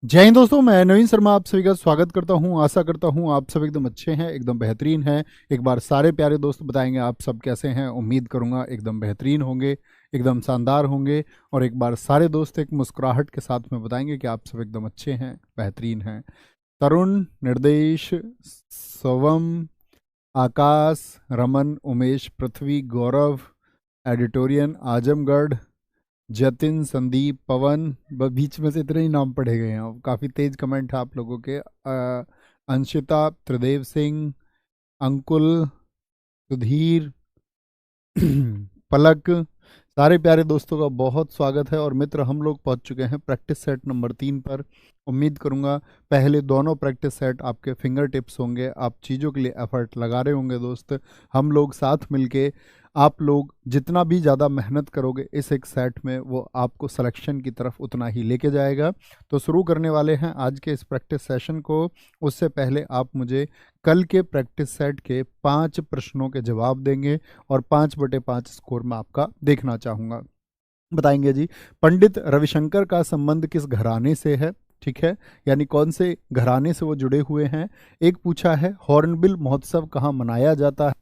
जय हिंद दोस्तों, मैं नवीन शर्मा आप सभी का स्वागत करता हूं। आशा करता हूं आप सब एकदम अच्छे हैं, एकदम बेहतरीन हैं। एक बार सारे प्यारे दोस्त बताएंगे आप सब कैसे हैं। उम्मीद करूंगा एकदम बेहतरीन होंगे, एकदम शानदार होंगे। और एक बार सारे दोस्त एक मुस्कुराहट के साथ में बताएंगे कि आप सब एकदम अच्छे हैं, बेहतरीन हैं। तरुण, निर्देश, स्वम, आकाश, रमन, उमेश, पृथ्वी, गौरव, एडिटोरियन, आजमगढ़, जतिन, संदीप, पवन, बीच में से इतने ही नाम पढ़े गए हैं। काफ़ी तेज कमेंट है आप लोगों के। अंशिता, त्रिदेव सिंह, अंकुल, सुधीर, पलक, सारे प्यारे दोस्तों का बहुत स्वागत है। और मित्र, हम लोग पहुंच चुके हैं प्रैक्टिस सेट नंबर 3 पर। उम्मीद करूंगा पहले दोनों प्रैक्टिस सेट आपके फिंगर टिप्स होंगे, आप चीज़ों के लिए एफर्ट लगा रहे होंगे दोस्त। हम लोग साथ मिलके, आप लोग जितना भी ज़्यादा मेहनत करोगे इस एक सेट में, वो आपको सिलेक्शन की तरफ उतना ही लेके जाएगा। तो शुरू करने वाले हैं आज के इस प्रैक्टिस सेशन को। उससे पहले आप मुझे कल के प्रैक्टिस सेट के 5 प्रश्नों के जवाब देंगे और 5/5 स्कोर में आपका देखना चाहूँगा। बताएंगे जी, पंडित रविशंकर का संबंध किस घराने से है? ठीक है, यानी कौन से घराने से वो जुड़े हुए हैं। एक पूछा है, हॉर्नबिल महोत्सव कहाँ मनाया जाता है?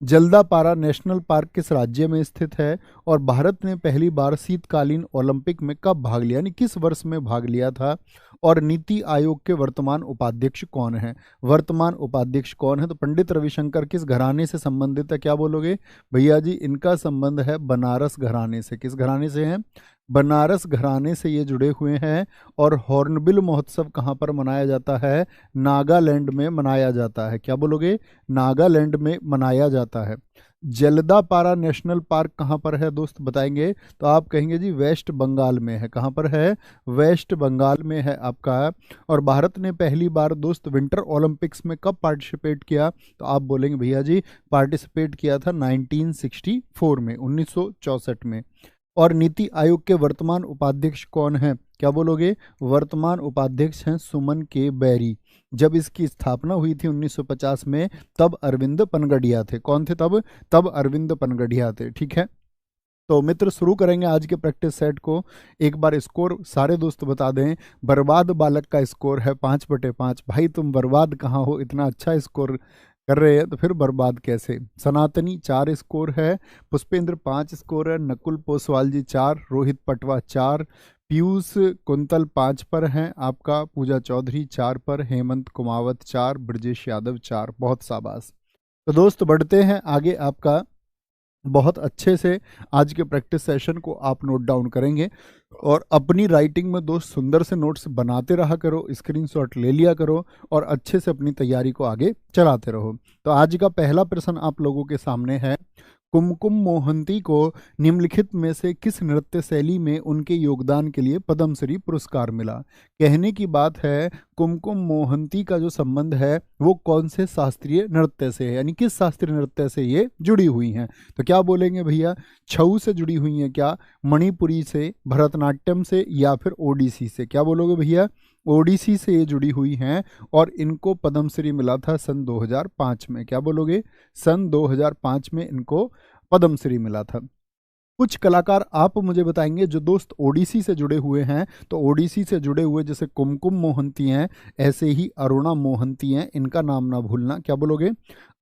जल्दापारा नेशनल पार्क किस राज्य में स्थित है? और भारत ने पहली बार शीतकालीन ओलंपिक में कब भाग लिया, यानी किस वर्ष में भाग लिया था? और नीति आयोग के वर्तमान उपाध्यक्ष कौन है? वर्तमान उपाध्यक्ष कौन है? तो पंडित रविशंकर किस घराने से संबंधित है? क्या बोलोगे भैया जी? इनका संबंध है बनारस घराने से। किस घराने से हैं? बनारस घराने से ये जुड़े हुए हैं। और हॉर्नबिल महोत्सव कहाँ पर मनाया जाता है? नागालैंड में मनाया जाता है। क्या बोलोगे? नागालैंड में मनाया जाता है। जल्दापारा नेशनल पार्क कहाँ पर है दोस्त? बताएंगे तो आप कहेंगे जी वेस्ट बंगाल में है। कहाँ पर है? वेस्ट बंगाल में है आपका। और भारत ने पहली बार दोस्त विंटर ओलंपिक्स में कब पार्टिसिपेट किया? तो आप बोलेंगे भैया जी पार्टिसिपेट किया था 1964 में, 1964 में। और नीति आयोग के वर्तमान उपाध्यक्ष कौन है? क्या बोलोगे? वर्तमान उपाध्यक्ष हैं सुमन के बैरी। जब इसकी स्थापना हुई थी 1950 में, तब अरविंद पनगड़िया थे। कौन थे तब? तब अरविंद पनगड़िया थे। ठीक है, तो मित्र शुरू करेंगे आज के प्रैक्टिस सेट को। एक बार स्कोर सारे दोस्त बता दें। बर्बाद बालक का स्कोर है 5/5। भाई तुम बर्बाद कहाँ हो? इतना अच्छा स्कोर कर रहे हैं तो फिर बर्बाद कैसे? सनातनी 4 स्कोर है, पुष्पेंद्र 5 स्कोर है, नकुल पोसवाल जी 4, रोहित पटवा 4, पीयूष कुंतल 5 पर हैं आपका, पूजा चौधरी 4 पर, हेमंत कुमावत 4, ब्रजेश यादव 4। बहुत शाबाश। तो दोस्त बढ़ते हैं आगे। आपका बहुत अच्छे से आज के प्रैक्टिस सेशन को आप नोट डाउन करेंगे और अपनी राइटिंग में दोस्त सुंदर से नोट्स बनाते रहा करो, स्क्रीनशॉट ले लिया करो और अच्छे से अपनी तैयारी को आगे चलाते रहो। तो आज का पहला प्रश्न आप लोगों के सामने है, कुमकुम मोहंती को निम्नलिखित में से किस नृत्य शैली में उनके योगदान के लिए पद्मश्री पुरस्कार मिला? कहने की बात है, कुमकुम मोहंती का जो संबंध है वो कौन से शास्त्रीय नृत्य से है, यानी किस शास्त्रीय नृत्य से ये जुड़ी हुई हैं? तो क्या बोलेंगे भैया? छऊ से जुड़ी हुई हैं क्या? मणिपुरी से, भरतनाट्यम से, या फिर ओडिसी से? क्या बोलोगे भैया? ओडिसी से ये जुड़ी हुई हैं और इनको पद्मश्री मिला था सन 2005 में। क्या बोलोगे? सन 2005 में इनको पद्मश्री मिला था। कुछ कलाकार आप मुझे बताएंगे जो दोस्त ओडिसी से जुड़े हुए हैं। तो ओडिसी से जुड़े हुए जैसे कुमकुम मोहंती हैं, ऐसे ही अरुणा मोहंती हैं। इनका नाम ना भूलना। क्या बोलोगे?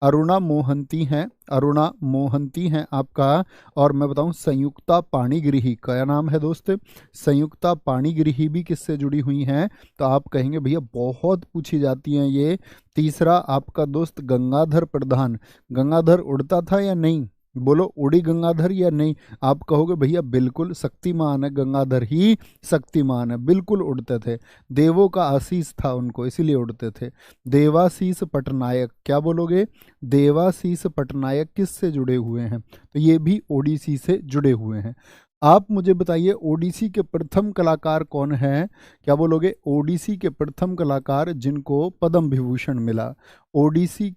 अरुणा मोहंती हैं, अरुणा मोहंती हैं आपका। और मैं बताऊं, संयुक्ता पाणिग्रही, क्या नाम है दोस्त? संयुक्ता पाणिग्रही भी किससे जुड़ी हुई हैं? तो आप कहेंगे भैया बहुत पूछी जाती हैं ये। तीसरा आपका दोस्त गंगाधर प्रधान। गंगाधर उड़ता था या नहीं? बोलो, उड़ी गंगाधर या नहीं? आप कहोगे भैया बिल्कुल शक्तिमान है, गंगाधर ही शक्तिमान है, बिल्कुल उड़ते थे। देवों का आशीष था उनको, इसीलिए उड़ते थे। देवाशीष पटनायक, क्या बोलोगे? देवाशीष पटनायक किससे जुड़े हुए हैं? तो ये भी ओडिसी से जुड़े हुए हैं। आप मुझे बताइए ओडिसी के प्रथम कलाकार कौन हैं? क्या बोलोगे? ओडिसी के प्रथम कलाकार जिनको पद्म विभूषण मिला। ओडिसी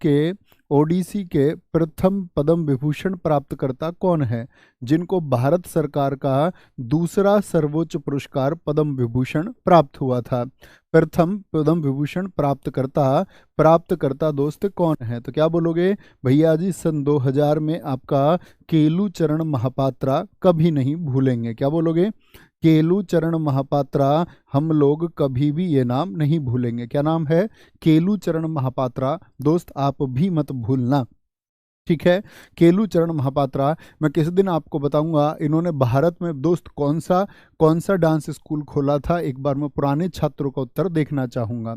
के प्रथम पद्म विभूषण प्राप्तकर्ता कौन है जिनको भारत सरकार का दूसरा सर्वोच्च पुरस्कार पद्म विभूषण प्राप्त हुआ था? प्रथम पद्म विभूषण प्राप्तकर्ता दोस्त कौन है? तो क्या बोलोगे भैया जी? सन 2000 में आपका केलू चरण महापात्रा, कभी नहीं भूलेंगे। क्या बोलोगे? केलूचरण महापात्रा, हम लोग कभी भी ये नाम नहीं भूलेंगे। क्या नाम है? केलूचरण महापात्रा। दोस्त आप भी मत भूलना, ठीक है। केलूचरण महापात्रा, मैं किसी दिन आपको बताऊंगा इन्होंने भारत में दोस्त कौन सा डांस स्कूल खोला था, एक बार मैं पुराने छात्रों का उत्तर देखना चाहूंगा।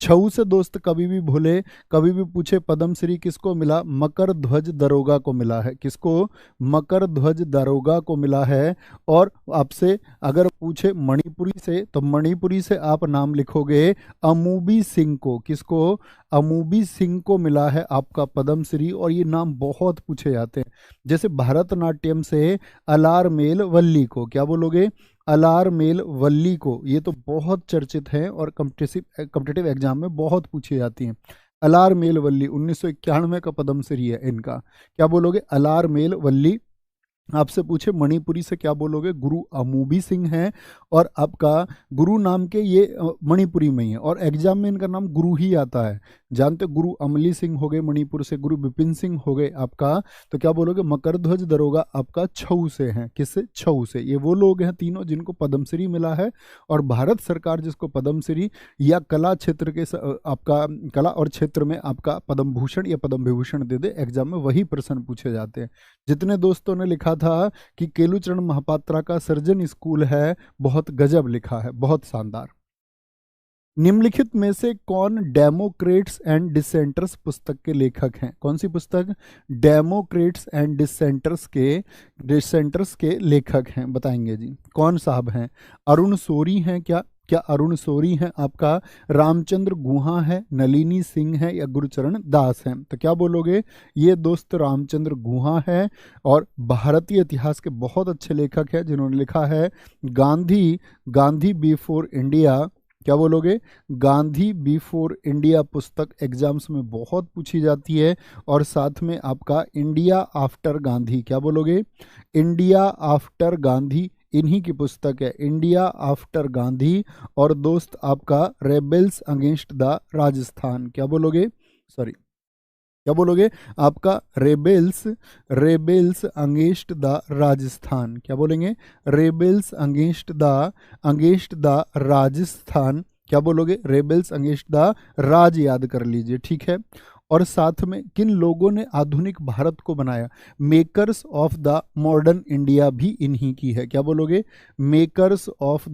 छऊ से दोस्त कभी भी भूले, कभी भी पूछे पद्मश्री किसको मिला? मकर ध्वज दरोगा को मिला है। किसको? मकर ध्वज दरोगा को मिला है। और आपसे अगर पूछे मणिपुरी से, तो मणिपुरी से आप नाम लिखोगे अमूबी सिंह को। किसको? अमूबी सिंह को मिला है आपका पद्मश्री। और ये नाम बहुत पूछे जाते हैं। जैसे भरतनाट्यम से अलारमेल वल्ली को, क्या बोलोगे? अलारमेल वल्ली को। ये तो बहुत चर्चित हैं और कॉम्पिटिटिव एग्जाम में बहुत पूछी जाती हैं। अलारमेल वल्ली 1991 का पद्मश्री है इनका। क्या बोलोगे? अलारमेल वल्ली। आपसे पूछे मणिपुरी से क्या बोलोगे? गुरु अमूबी सिंह हैं। और आपका गुरु नाम के ये मणिपुरी में ही है और एग्जाम में इनका नाम गुरु ही आता है। जानते हो, गुरु अमली सिंह हो गए मणिपुर से, गुरु विपिन सिंह हो गए आपका। तो क्या बोलोगे? मकर ध्वज दरोगा आपका छऊ से हैं। किससे? छऊ से। ये वो लोग हैं तीनों जिनको पद्मश्री मिला है। और भारत सरकार जिसको पद्मश्री या कला क्षेत्र के आपका कला और क्षेत्र में आपका पद्म भूषण या पद्म विभूषण दे दे, एग्जाम में वही प्रश्न पूछे जाते हैं। जितने दोस्तों ने लिखा था कि केलूचरण महापात्रा का सर्जन स्कूल है, बहुत गजब लिखा है, बहुत शानदार। निम्नलिखित में से कौन डेमोक्रेट्स एंड डिसेंटर्स पुस्तक के लेखक हैं? कौन सी पुस्तक? डेमोक्रेट्स एंड डिसेंटर्स के लेखक हैं, बताएंगे जी। कौन साहब हैं? अरुण शोरी हैं क्या? क्या अरुण शोरी हैं आपका? रामचंद्र गुहा है, नलिनी सिंह है, या गुरुचरण दास हैं? तो क्या बोलोगे? ये दोस्त रामचंद्र गुहा है। और भारतीय इतिहास के बहुत अच्छे लेखक हैं जिन्होंने लिखा है गांधी बिफोर इंडिया। क्या बोलोगे? गांधी बिफोर इंडिया पुस्तक एग्जाम्स में बहुत पूछी जाती है। और साथ में आपका इंडिया आफ्टर गांधी। क्या बोलोगे? इंडिया आफ्टर गांधी इन्हीं की पुस्तक है, इंडिया आफ्टर गांधी। और दोस्त आपका रेबेल्स अगेंस्ट द राजस्थान। क्या बोलोगे? सॉरी, क्या बोलोगे? आपका रेबेल्स अगेंस्ट द राजस्थान। क्या बोलेंगे? रेबेल्स अगेंस्ट द राजस्थान। क्या बोलोगे? रेबेल्स अगेंस्ट द राज, याद कर लीजिए, ठीक है। और साथ में किन लोगों ने आधुनिक भारत को बनाया? Makers of the modern India भी इन्हीं की है। क्या बोलोगे? Makers of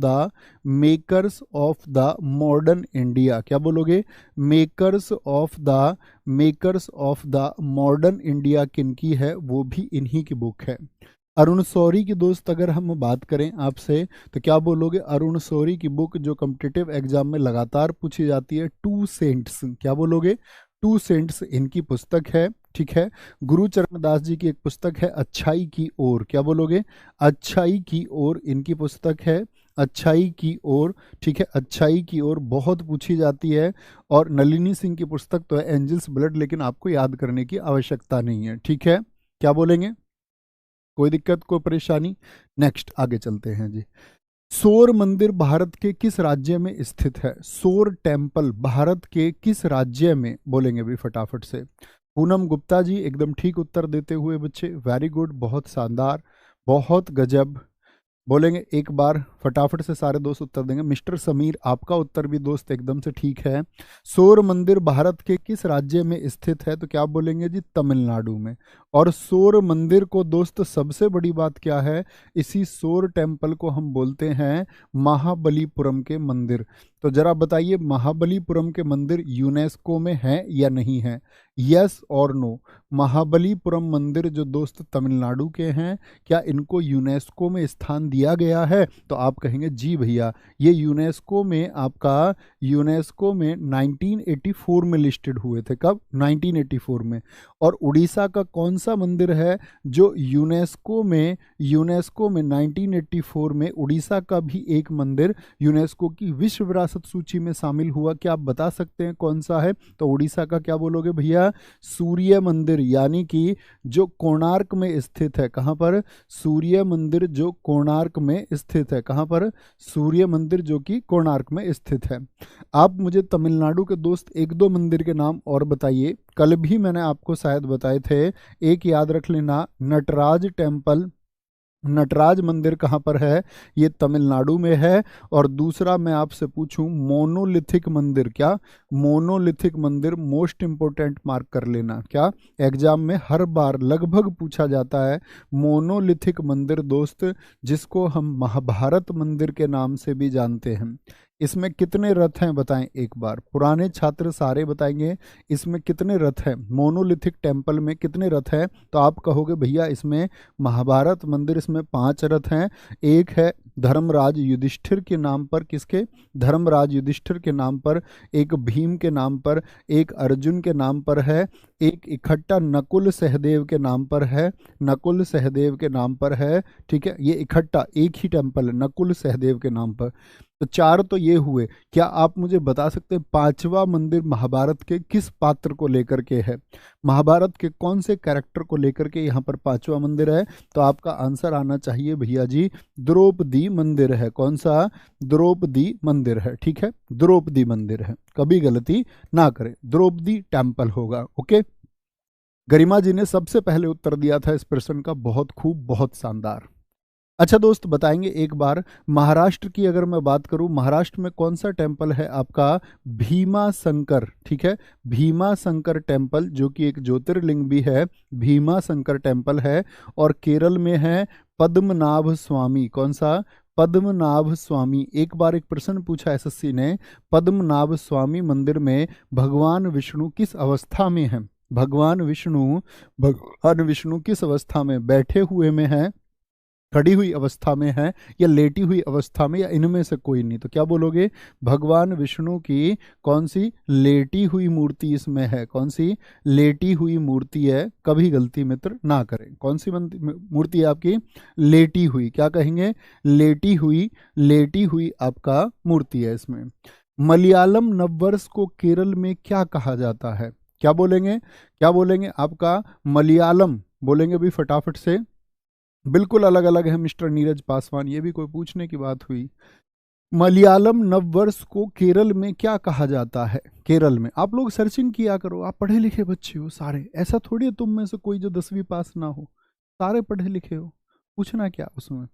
the modern India. क्या बोलोगे? Makers of the modern India किनकी है? वो भी इन्हीं की बुक है। अरुण शौरी की दोस्त अगर हम बात करें आपसे, तो क्या बोलोगे? अरुण शौरी की बुक जो कॉम्पिटिटिव एग्जाम में लगातार पूछी जाती है, टू सेंट्स। क्या बोलोगे? टू सेंट्स इनकी पुस्तक है, ठीक है। गुरुचरण दास जी की एक पुस्तक है अच्छाई की ओर। क्या बोलोगे? अच्छाई की ओर इनकी पुस्तक है, अच्छाई की ओर, ठीक है। अच्छाई की ओर बहुत पूछी जाती है। और नलिनी सिंह की पुस्तक तो है एंजल्स ब्लड, लेकिन आपको याद करने की आवश्यकता नहीं है, ठीक है। क्या बोलेंगे? कोई दिक्कत, कोई परेशानी? नेक्स्ट आगे चलते हैं जी। सोर मंदिर भारत के किस राज्य में स्थित है? सोर टेम्पल भारत के किस राज्य में? बोलेंगे भी फटाफट से। पूनम गुप्ता जी एकदम ठीक उत्तर देते हुए बच्चे, वेरी गुड, बहुत शानदार, बहुत गजब। बोलेंगे एक बार फटाफट से, सारे दोस्त उत्तर देंगे। मिस्टर समीर आपका उत्तर भी दोस्त एकदम से ठीक है। सोर मंदिर भारत के किस राज्य में स्थित है? तो क्या बोलेंगे जी? तमिलनाडु में। और सोर मंदिर को दोस्त सबसे बड़ी बात क्या है, इसी सोर टेम्पल को हम बोलते हैं महाबलीपुरम के मंदिर। तो जरा बताइए, महाबलीपुरम के मंदिर यूनेस्को में है या नहीं है? यस और नो। महाबलीपुरम मंदिर जो दोस्त तमिलनाडु के हैं, क्या इनको यूनेस्को में स्थान दिया गया है? तो आप कहेंगे जी भैया, ये यूनेस्को में 1984 में लिस्टेड हुए थे। कब? 1984 में। और उड़ीसा का कौन सा मंदिर है जो यूनेस्को में 1984 में उड़ीसा का भी एक मंदिर यूनेस्को की विश्व विरासत सूची में शामिल हुआ? क्या आप बता सकते हैं कौन सा है? तो उड़ीसा का क्या बोलोगे भैया? सूर्य मंदिर, यानी कि जो कोणार्क में स्थित है। कहाँ पर? सूर्य मंदिर जो कोणार्क में स्थित है। कहाँ पर? सूर्य मंदिर जो कि कोणार्क में स्थित है। आप मुझे तमिलनाडु के दोस्त एक दो मंदिर के नाम और बताइए। कल भी मैंने आपको शायद बताए थे, एक याद रख लेना, नटराज टेम्पल, नटराज मंदिर कहाँ पर है? ये तमिलनाडु में है। और दूसरा मैं आपसे पूछूं, मोनोलिथिक मंदिर, क्या मोनोलिथिक मंदिर, मोस्ट इंपोर्टेंट मार्क कर लेना, क्या एग्जाम में हर बार लगभग पूछा जाता है। मोनोलिथिक मंदिर दोस्त, जिसको हम महाभारत मंदिर के नाम से भी जानते हैं। इसमें कितने रथ हैं बताएं एक बार, पुराने छात्र सारे बताएंगे इसमें कितने रथ हैं, मोनोलिथिक टेम्पल में कितने रथ हैं। तो आप कहोगे भैया इसमें महाभारत मंदिर, इसमें 5 रथ हैं। एक है धर्मराज युधिष्ठिर के नाम पर, किसके? धर्मराज युधिष्ठिर के नाम पर। एक भीम के नाम पर, एक अर्जुन के नाम पर है, एक इकट्ठा नकुल सहदेव के नाम पर है, नकुल सहदेव के नाम पर है। ठीक है, ये इकट्ठा एक ही टेम्पल है नकुल सहदेव के नाम पर। तो 4 तो ये हुए। क्या आप मुझे बता सकते हैं 5वां मंदिर महाभारत के किस पात्र को लेकर के है? महाभारत के कौन से कैरेक्टर को लेकर के यहाँ पर 5वां मंदिर है? तो आपका आंसर आना चाहिए भैया जी, द्रौपदी मंदिर है। कौन सा? द्रौपदी मंदिर है। ठीक है, द्रौपदी मंदिर है, कभी गलती ना करें, द्रौपदी टेम्पल होगा। ओके, गरिमा जी ने सबसे पहले उत्तर दिया था इस प्रश्न का, बहुत खूब, बहुत शानदार। अच्छा दोस्त, बताएंगे एक बार, महाराष्ट्र की अगर मैं बात करूं, महाराष्ट्र में कौन सा टेम्पल है आपका? भीमा शंकर। ठीक है, भीमा शंकर टेम्पल, जो कि एक ज्योतिर्लिंग भी है, भीमा शंकर टेम्पल है। और केरल में है पद्मनाभ स्वामी। कौन सा? पद्मनाभ स्वामी। एक बार एक प्रश्न पूछा एसएससी ने, पद्मनाभ स्वामी मंदिर में भगवान विष्णु किस अवस्था में है? भगवान विष्णु किस अवस्था में? बैठे हुए में है, खड़ी हुई अवस्था में है, या लेटी हुई अवस्था में, या इनमें से कोई नहीं? तो क्या बोलोगे? भगवान विष्णु की कौन सी लेटी हुई मूर्ति इसमें है? कौन सी लेटी हुई मूर्ति है? कभी गलती मित्र ना करें। कौन सी मूर्ति है आपकी? लेटी हुई। क्या कहेंगे? लेटी हुई, लेटी हुई आपका मूर्ति है इसमें। मलयालम नववर्ष को केरल में क्या कहा जाता है? क्या बोलेंगे? क्या बोलेंगे आपका? मलयालम बोलेंगे भी फटाफट से। बिल्कुल अलग अलग है मिस्टर नीरज पासवान, ये भी कोई पूछने की बात हुई? मलयालम नववर्ष को केरल में क्या कहा जाता है? केरल में, आप लोग सर्चिंग किया करो, आप पढ़े लिखे बच्चे हो सारे, ऐसा थोड़ी है तुम में से कोई जो 10वीं पास ना हो, सारे पढ़े लिखे हो, पूछना क्या उसमें।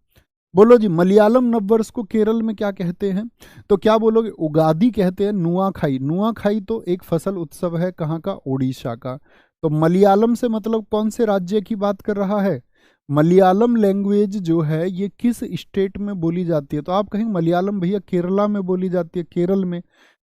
बोलो जी, मलयालम नववर्ष को केरल में क्या कहते हैं? तो क्या बोलोगे? उगादी कहते हैं, नुआखाई। नुआखाई तो एक फसल उत्सव है, कहाँ का? उड़ीसा का। तो मलयालम से मतलब कौन से राज्य की बात कर रहा है? मलयालम लैंग्वेज जो है ये किस स्टेट में बोली जाती है? तो आप कहेंगे मलयालम भैया केरला में बोली जाती है, केरल में।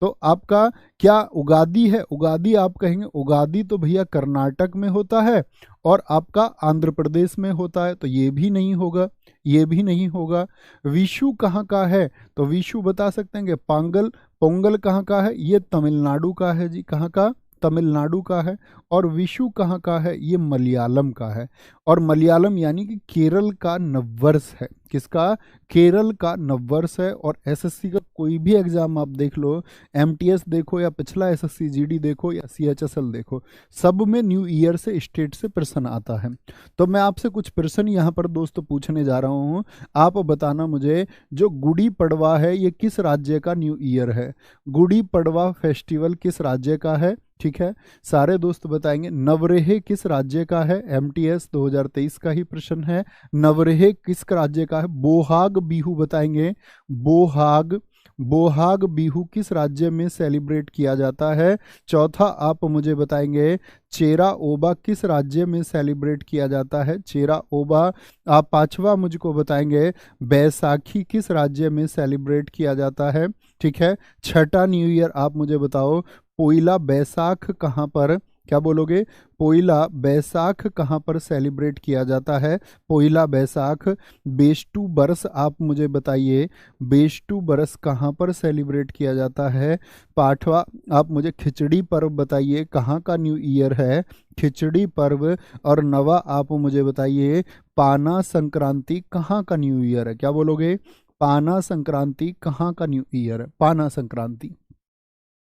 तो आपका क्या उगादी है? उगादी आप कहेंगे, उगादी तो भैया कर्नाटक में होता है और आपका आंध्र प्रदेश में होता है, तो ये भी नहीं होगा, ये भी नहीं होगा। विशु कहाँ का है? तो विशु बता सकते हैं कि पोंगल, पोंगल कहाँ का है? ये तमिलनाडु का है जी, कहाँ का? तमिलनाडु का है। और विशु कहाँ का है? ये मलयालम का है। और मलयालम यानी कि केरल का नववर्ष है। किसका? केरल का नववर्ष है। और एसएससी का कोई भी एग्जाम आप देख लो, एमटीएस देखो या पिछला एसएससी जीडी देखो या सीएचएसएल देखो, सब में न्यू ईयर से, स्टेट से प्रश्न आता है। तो मैं आपसे कुछ प्रश्न यहाँ पर दोस्तों पूछने जा रहा हूँ, आप बताना मुझे, जो गुड़ी पड़वा है ये किस राज्य का न्यू ईयर है? गुड़ी पड़वा फेस्टिवल किस राज्य का है? ठीक है, सारे दोस्त बताएंगे। नवरेह किस राज्य का है? एमटीएस 2023 का ही प्रश्न है। नवरेह किस राज्य का है? बोहाग बिहू बताएंगे। बोहाग, बोहाग बिहू किस राज्य में सेलिब्रेट किया जाता है? चौथा आप मुझे बताएंगे, चेरा ओबा किस राज्य में सेलिब्रेट किया जाता है? चेरा ओबा। आप पांचवा मुझको बताएंगे, बैसाखी किस राज्य में सेलिब्रेट किया जाता है? ठीक है, छठा न्यू ईयर आप मुझे बताओ, पोइला बैसाख कहाँ पर? क्या बोलोगे? पोइला बैसाख कहाँ पर सेलिब्रेट किया जाता है? पोइला बैसाख। बेष्टू बरस आप मुझे बताइए, बेष्टू बरस कहाँ पर सेलिब्रेट किया जाता है? पाठवा आप मुझे खिचड़ी पर्व बताइए, कहाँ का न्यू ईयर है? खिचड़ी पर्व। और नवा आप मुझे बताइए, पाना संक्रांति कहाँ का न्यू ईयर है? क्या बोलोगे? पाना संक्रांति कहाँ का न्यू ईयर है? पाना संक्रांति।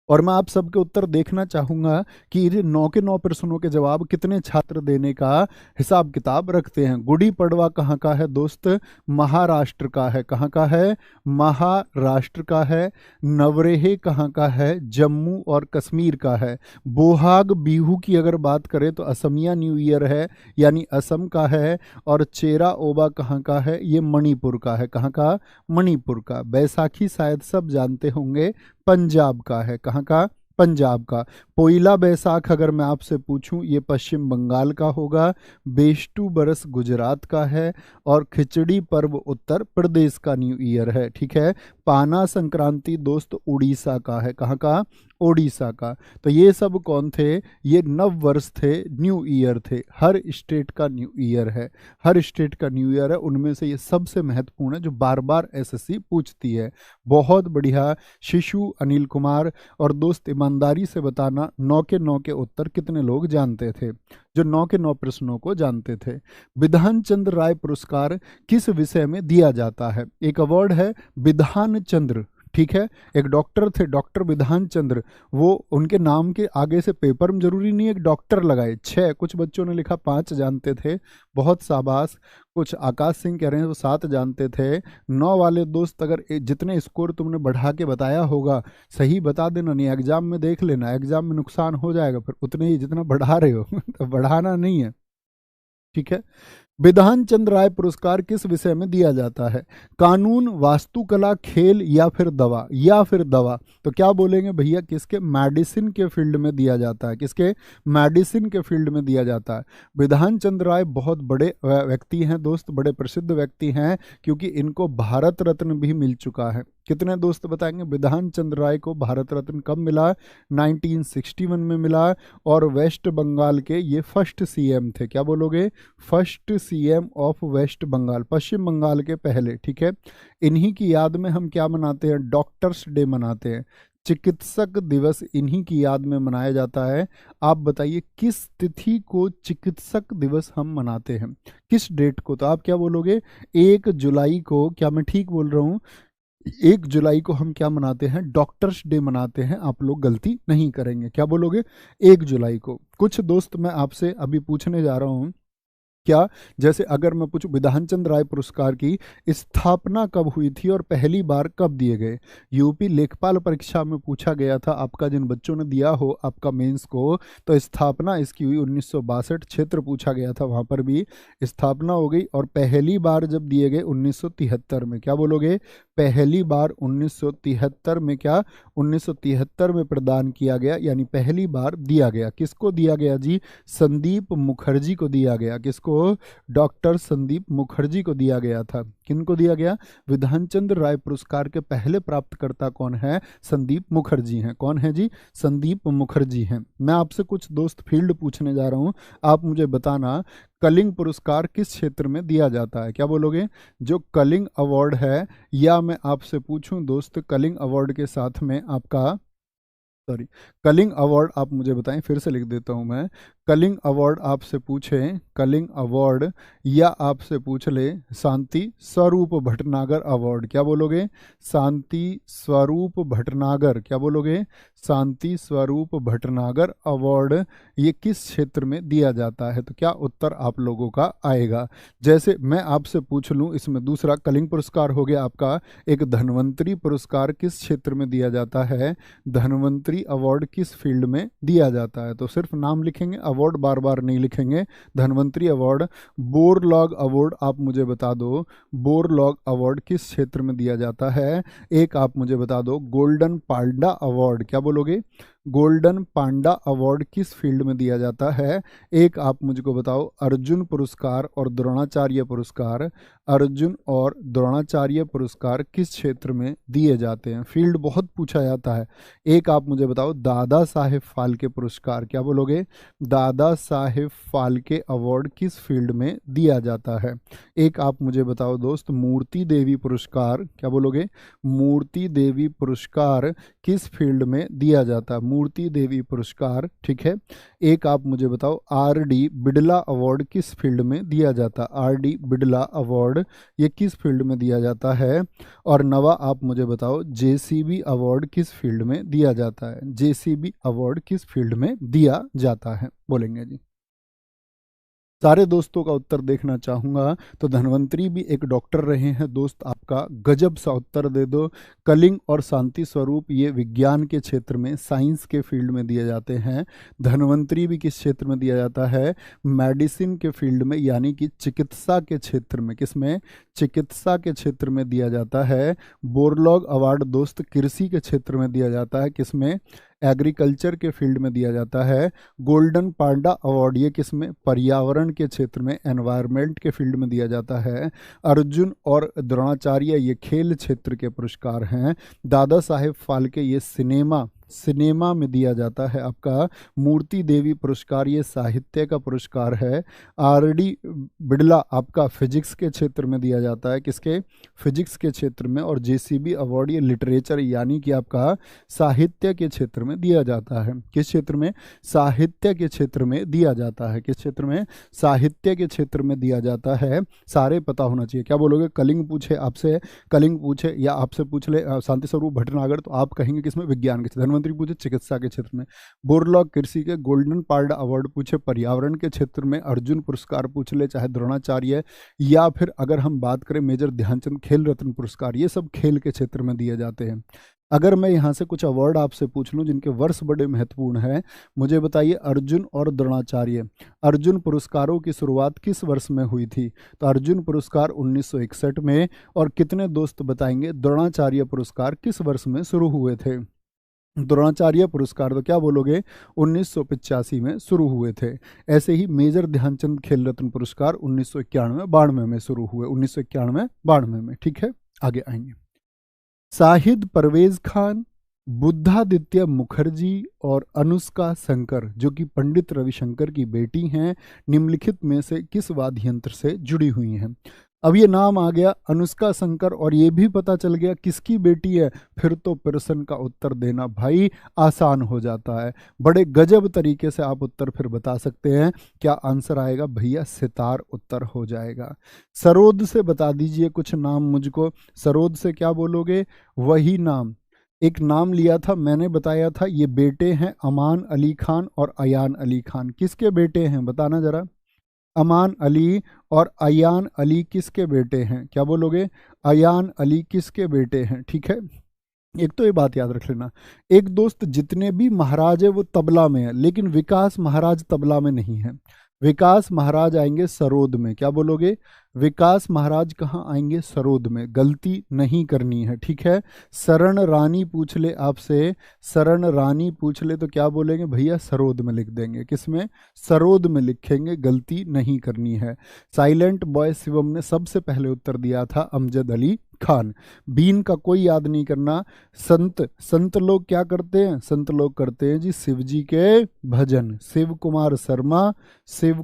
और मैं आप सबके उत्तर देखना चाहूंगा कि ये 9 के 9 प्रश्नों के जवाब कितने छात्र देने का हिसाब किताब रखते हैं। गुड़ी पड़वा कहाँ का है दोस्त? महाराष्ट्र का है। कहाँ का है? महाराष्ट्र का है। नवरेह कहाँ का है? जम्मू और कश्मीर का है। बोहाग बीहू की अगर बात करें तो असमिया न्यू ईयर है, यानी असम का है। और चेरा ओबा कहाँ का है? ये मणिपुर का है। कहाँ का? मणिपुर का। बैसाखी शायद सब जानते होंगे, पंजाब का है। कहाँ का? पंजाब का। पोइला बैसाख अगर मैं आपसे पूछूं, ये पश्चिम बंगाल का होगा। बेष्टू बरस गुजरात का है। और खिचड़ी पर्व उत्तर प्रदेश का न्यू ईयर है। ठीक है। पाना संक्रांति दोस्त उड़ीसा का है। कहाँ का? ओडिशा का। तो ये सब कौन थे? ये नव वर्ष थे, न्यू ईयर थे। हर स्टेट का न्यू ईयर है, हर स्टेट का न्यू ईयर है। उनमें से ये सबसे महत्वपूर्ण है जो बार बार एसएससी पूछती है। बहुत बढ़िया शिशु अनिल कुमार। और दोस्त ईमानदारी से बताना 9 के 9 के उत्तर कितने लोग जानते थे, जो 9 के 9 प्रश्नों को जानते थे। विधान चंद्र राय पुरस्कार किस विषय में दिया जाता है? एक अवार्ड है विधान चंद्र, ठीक है। एक डॉक्टर थे, डॉक्टर विधान चंद्र, वो उनके नाम के आगे से पेपर में जरूरी नहीं एक डॉक्टर लगाए, 6, कुछ बच्चों ने लिखा 5 जानते थे, बहुत शाबाश। कुछ आकाश सिंह कह रहे हैं वो 7 जानते थे। 9 वाले दोस्त अगर जितने स्कोर तुमने बढ़ा के बताया होगा सही बता देना, नहीं एग्जाम में देख लेना, एग्जाम में नुकसान हो जाएगा फिर उतने ही जितना बढ़ा रहे हो तो बढ़ाना नहीं है, ठीक है। विधान चंद्र राय पुरस्कार किस विषय में दिया जाता है? कानून, वास्तुकला, खेल या फिर दवा? या फिर दवा। तो क्या बोलेंगे भैया? किसके? मेडिसिन के फील्ड में दिया जाता है। किसके? मेडिसिन के फील्ड में दिया जाता है। विधान चंद्र राय बहुत बड़े व्यक्ति हैं दोस्त, बड़े प्रसिद्ध व्यक्ति हैं, क्योंकि इनको भारत रत्न भी मिल चुका है। कितने दोस्त बताएंगे? विधान चंद्र राय को भारत रत्न कब मिला? 1961 में मिला। और वेस्ट बंगाल के ये फर्स्ट सीएम थे। क्या बोलोगे? First CM of West Bengal, पश्चिम बंगाल के पहले, ठीक है। इन्हीं की याद में हम क्या मनाते हैं? डॉक्टर्स डे मनाते हैं। चिकित्सक दिवस इन्हीं की याद में मनाया जाता है। आप बताइए किस तिथि को चिकित्सक दिवस हम मनाते हैं? किस डेट को? तो आप क्या बोलोगे? 1 जुलाई को। क्या मैं ठीक बोल रहा हूँ? 1 जुलाई को हम क्या मनाते हैं? डॉक्टर्स डे मनाते हैं। आप लोग गलती नहीं करेंगे। क्या बोलोगे? 1 जुलाई को। कुछ दोस्त मैं आपसे अभी पूछने जा रहा हूँ, क्या जैसे अगर मैं पूछूं विधान चंद्र राय पुरस्कार की स्थापना कब हुई थी और पहली बार कब दिए गए? यूपी लेखपाल परीक्षा में पूछा गया था, आपका जिन बच्चों ने दिया हो आपका मेंस को, तो स्थापना इसकी हुई 1962, क्षेत्र पूछा गया था वहां पर भी स्थापना हो गई। और पहली बार जब दिए गए 1973 में। क्या बोलोगे? पहली बार 1973 में। क्या? 1973 में प्रदान किया गया, यानी पहली बार दिया गया। किसको दिया गया जी? संदीप मुखर्जी को दिया गया। किसको? डॉक्टर संदीप मुखर्जी को दिया गया था। किनको दिया गया? विधान चंद्र राय पुरस्कार के पहले प्राप्तकर्ता कौन है? संदीप मुखर्जी हैं। कौन है जी? संदीप मुखर्जी हैं। मैं आपसे कुछ दोस्त फील्ड पूछने जा रहा हूं, आप मुझे बताना कलिंग पुरस्कार किस क्षेत्र में दिया जाता है? क्या बोलोगे? जो कलिंग अवार्ड है, या मैं आपसे पूछूं दोस्त कलिंग अवार्ड के साथ में आपका, सॉरी, कलिंग अवार्ड आप मुझे बताएं, फिर से लिख देता हूं मैं। कलिंग अवार्ड आपसे पूछें, कलिंग अवार्ड, या आपसे पूछ ले शांति स्वरूप भटनागर अवार्ड। क्या बोलोगे? शांति स्वरूप भटनागर। क्या बोलोगे? शांति स्वरूप भटनागर अवार्ड ये किस क्षेत्र में दिया जाता है? तो क्या उत्तर आप लोगों का आएगा? जैसे मैं आपसे पूछ लूं, इसमें दूसरा कलिंग पुरस्कार हो गया आपका। एक धन्वंतरी पुरस्कार किस क्षेत्र में दिया जाता है? धन्वंतरी अवार्ड किस फील्ड में दिया जाता है? तो सिर्फ नाम लिखेंगे, अवार्ड बार बार नहीं लिखेंगे। धन्वंतरी अवार्ड। बोरलॉग अवार्ड आप मुझे बता दो, बोरलॉग अवार्ड किस क्षेत्र में दिया जाता है? एक आप मुझे बता दो गोल्डन पांडा अवार्ड। क्या बोलोगे? गोल्डन पांडा अवार्ड किस फील्ड में दिया जाता है? एक आप मुझको बताओ अर्जुन पुरस्कार और द्रोणाचार्य पुरस्कार, अर्जुन और द्रोणाचार्य पुरस्कार किस क्षेत्र में दिए जाते हैं? फील्ड बहुत पूछा जाता है। एक आप मुझे बताओ दादा साहेब फाल्के पुरस्कार। क्या बोलोगे? दादा साहेब फाल्के अवार्ड किस फील्ड में दिया जाता है? एक आप मुझे बताओ दोस्त मूर्ति देवी पुरस्कार। क्या बोलोगे? मूर्ति देवी पुरस्कार किस फील्ड में दिया जाता है? मूर्ति देवी पुरस्कार, ठीक है। एक आप मुझे बताओ, आर.डी. बिड़ला अवार्ड किस फील्ड में दिया जाता है? आर.डी. बिड़ला अवार्ड ये किस फील्ड में दिया जाता है? और नवा आप मुझे बताओ, जे.सी.बी. अवार्ड किस फील्ड में दिया जाता है? जे.सी.बी. अवार्ड किस फील्ड में दिया जाता है, बोलेंगे जी। सारे दोस्तों का उत्तर देखना चाहूंगा। तो धन्वंतरी भी एक डॉक्टर रहे हैं दोस्त, आपका गजब सा उत्तर दे दो। कलिंग और शांति स्वरूप ये विज्ञान के क्षेत्र में, साइंस के फील्ड में दिए जाते हैं। धन्वंतरी भी किस क्षेत्र में दिया जाता है? मेडिसिन के फील्ड में, यानी कि चिकित्सा के क्षेत्र में। किसमें? चिकित्सा के क्षेत्र में दिया जाता है। बोरलॉग अवार्ड दोस्त कृषि के क्षेत्र में दिया जाता है। किसमें? एग्रीकल्चर के फील्ड में दिया जाता है। गोल्डन पांडा अवार्ड ये किसमें? पर्यावरण के क्षेत्र में, एनवायरनमेंट के फील्ड में दिया जाता है। अर्जुन और द्रोणाचार्य ये खेल क्षेत्र के पुरस्कार हैं। दादा साहेब फाल्के ये सिनेमा में दिया जाता है। आपका मूर्ति देवी पुरस्कार ये साहित्य का पुरस्कार है। आर.डी. बिड़ला आपका फिजिक्स के क्षेत्र में दिया जाता है। किसके? फिजिक्स के क्षेत्र में। और जे.सी.बी. अवार्ड ये लिटरेचर यानी कि आपका साहित्य के क्षेत्र में दिया जाता है। किस क्षेत्र में? साहित्य के क्षेत्र में दिया जाता है। किस क्षेत्र में? साहित्य के क्षेत्र में दिया जाता है। सारे पता होना चाहिए। क्या बोलोगे? कलिंग पूछे आपसे, कलिंग पूछे या आपसे पूछ ले शांति स्वरूप भटनागर, तो आप कहेंगे किसमें? विज्ञान के क्षेत्र। धन्वंतरी पूछे चिकित्सा के क्षेत्र में। बोरलॉग कृषि के। गोल्डन पांडा अवार्ड पूछे पर्यावरण के क्षेत्र में। अर्जुन पुरस्कार पूछ ले, चाहे द्रोणाचार्य, या फिर अगर हम बात करें मेजर ध्यानचंद खेल रत्न पुरस्कार, ये सब खेल के क्षेत्र में दिए जाते हैं। अगर मैं यहाँ से कुछ अवार्ड आपसे पूछ लूँ जिनके वर्ष बड़े महत्वपूर्ण हैं, मुझे बताइए अर्जुन और द्रोणाचार्य। अर्जुन पुरस्कारों की शुरुआत किस वर्ष में हुई थी? तो अर्जुन पुरस्कार 1961 में। और कितने दोस्त बताएंगे द्रोणाचार्य पुरस्कार किस वर्ष में शुरू हुए थे? द्रोणाचार्य पुरस्कार तो क्या बोलोगे? 1985 में शुरू हुए थे। ऐसे ही मेजर ध्यानचंद खेल रत्न पुरस्कार 1991-92 में शुरू हुए। 1991-92 में, ठीक है। आगे आएंगे। शाहिद परवेज खान, बुद्धादित्य मुखर्जी और अनुष्का शंकर, जो कि पंडित रविशंकर की बेटी हैं, निम्नलिखित में से किस वाद्य यंत्र से जुड़ी हुई हैं? अब ये नाम आ गया अनुष्का शंकर और ये भी पता चल गया किसकी बेटी है, फिर तो प्रश्न का उत्तर देना भाई आसान हो जाता है। बड़े गजब तरीके से आप उत्तर फिर बता सकते हैं। क्या आंसर आएगा भैया? सितार उत्तर हो जाएगा। सरोद से बता दीजिए कुछ नाम मुझको। सरोद से क्या बोलोगे? वही नाम, एक नाम लिया था मैंने, बताया था। ये बेटे हैं अमान अली खान और अयान अली खान। किसके बेटे हैं बताना जरा? अमान अली और अयान अली किसके बेटे हैं? क्या बोलोगे? अयान अली किसके बेटे हैं? ठीक है। एक तो ये बात याद रख लेना, एक दोस्त जितने भी महाराज है वो तबला में है, लेकिन विकास महाराज तबला में नहीं है। विकास महाराज आएंगे सरोद में। क्या बोलोगे? विकास महाराज कहाँ आएंगे? सरोद में। गलती नहीं करनी है, ठीक है। शरण रानी पूछ ले आपसे, शरण रानी पूछ ले तो क्या बोलेंगे भैया? सरोद में लिख देंगे। किसमें? सरोद में लिखेंगे, गलती नहीं करनी है। साइलेंट बॉय शिवम ने सबसे पहले उत्तर दिया था अमजद अली खान। बीन का कोई याद नहीं करना। संत लोग क्या करते हैं? संत लोग करते हैं जी शिव जी के भजन। शिव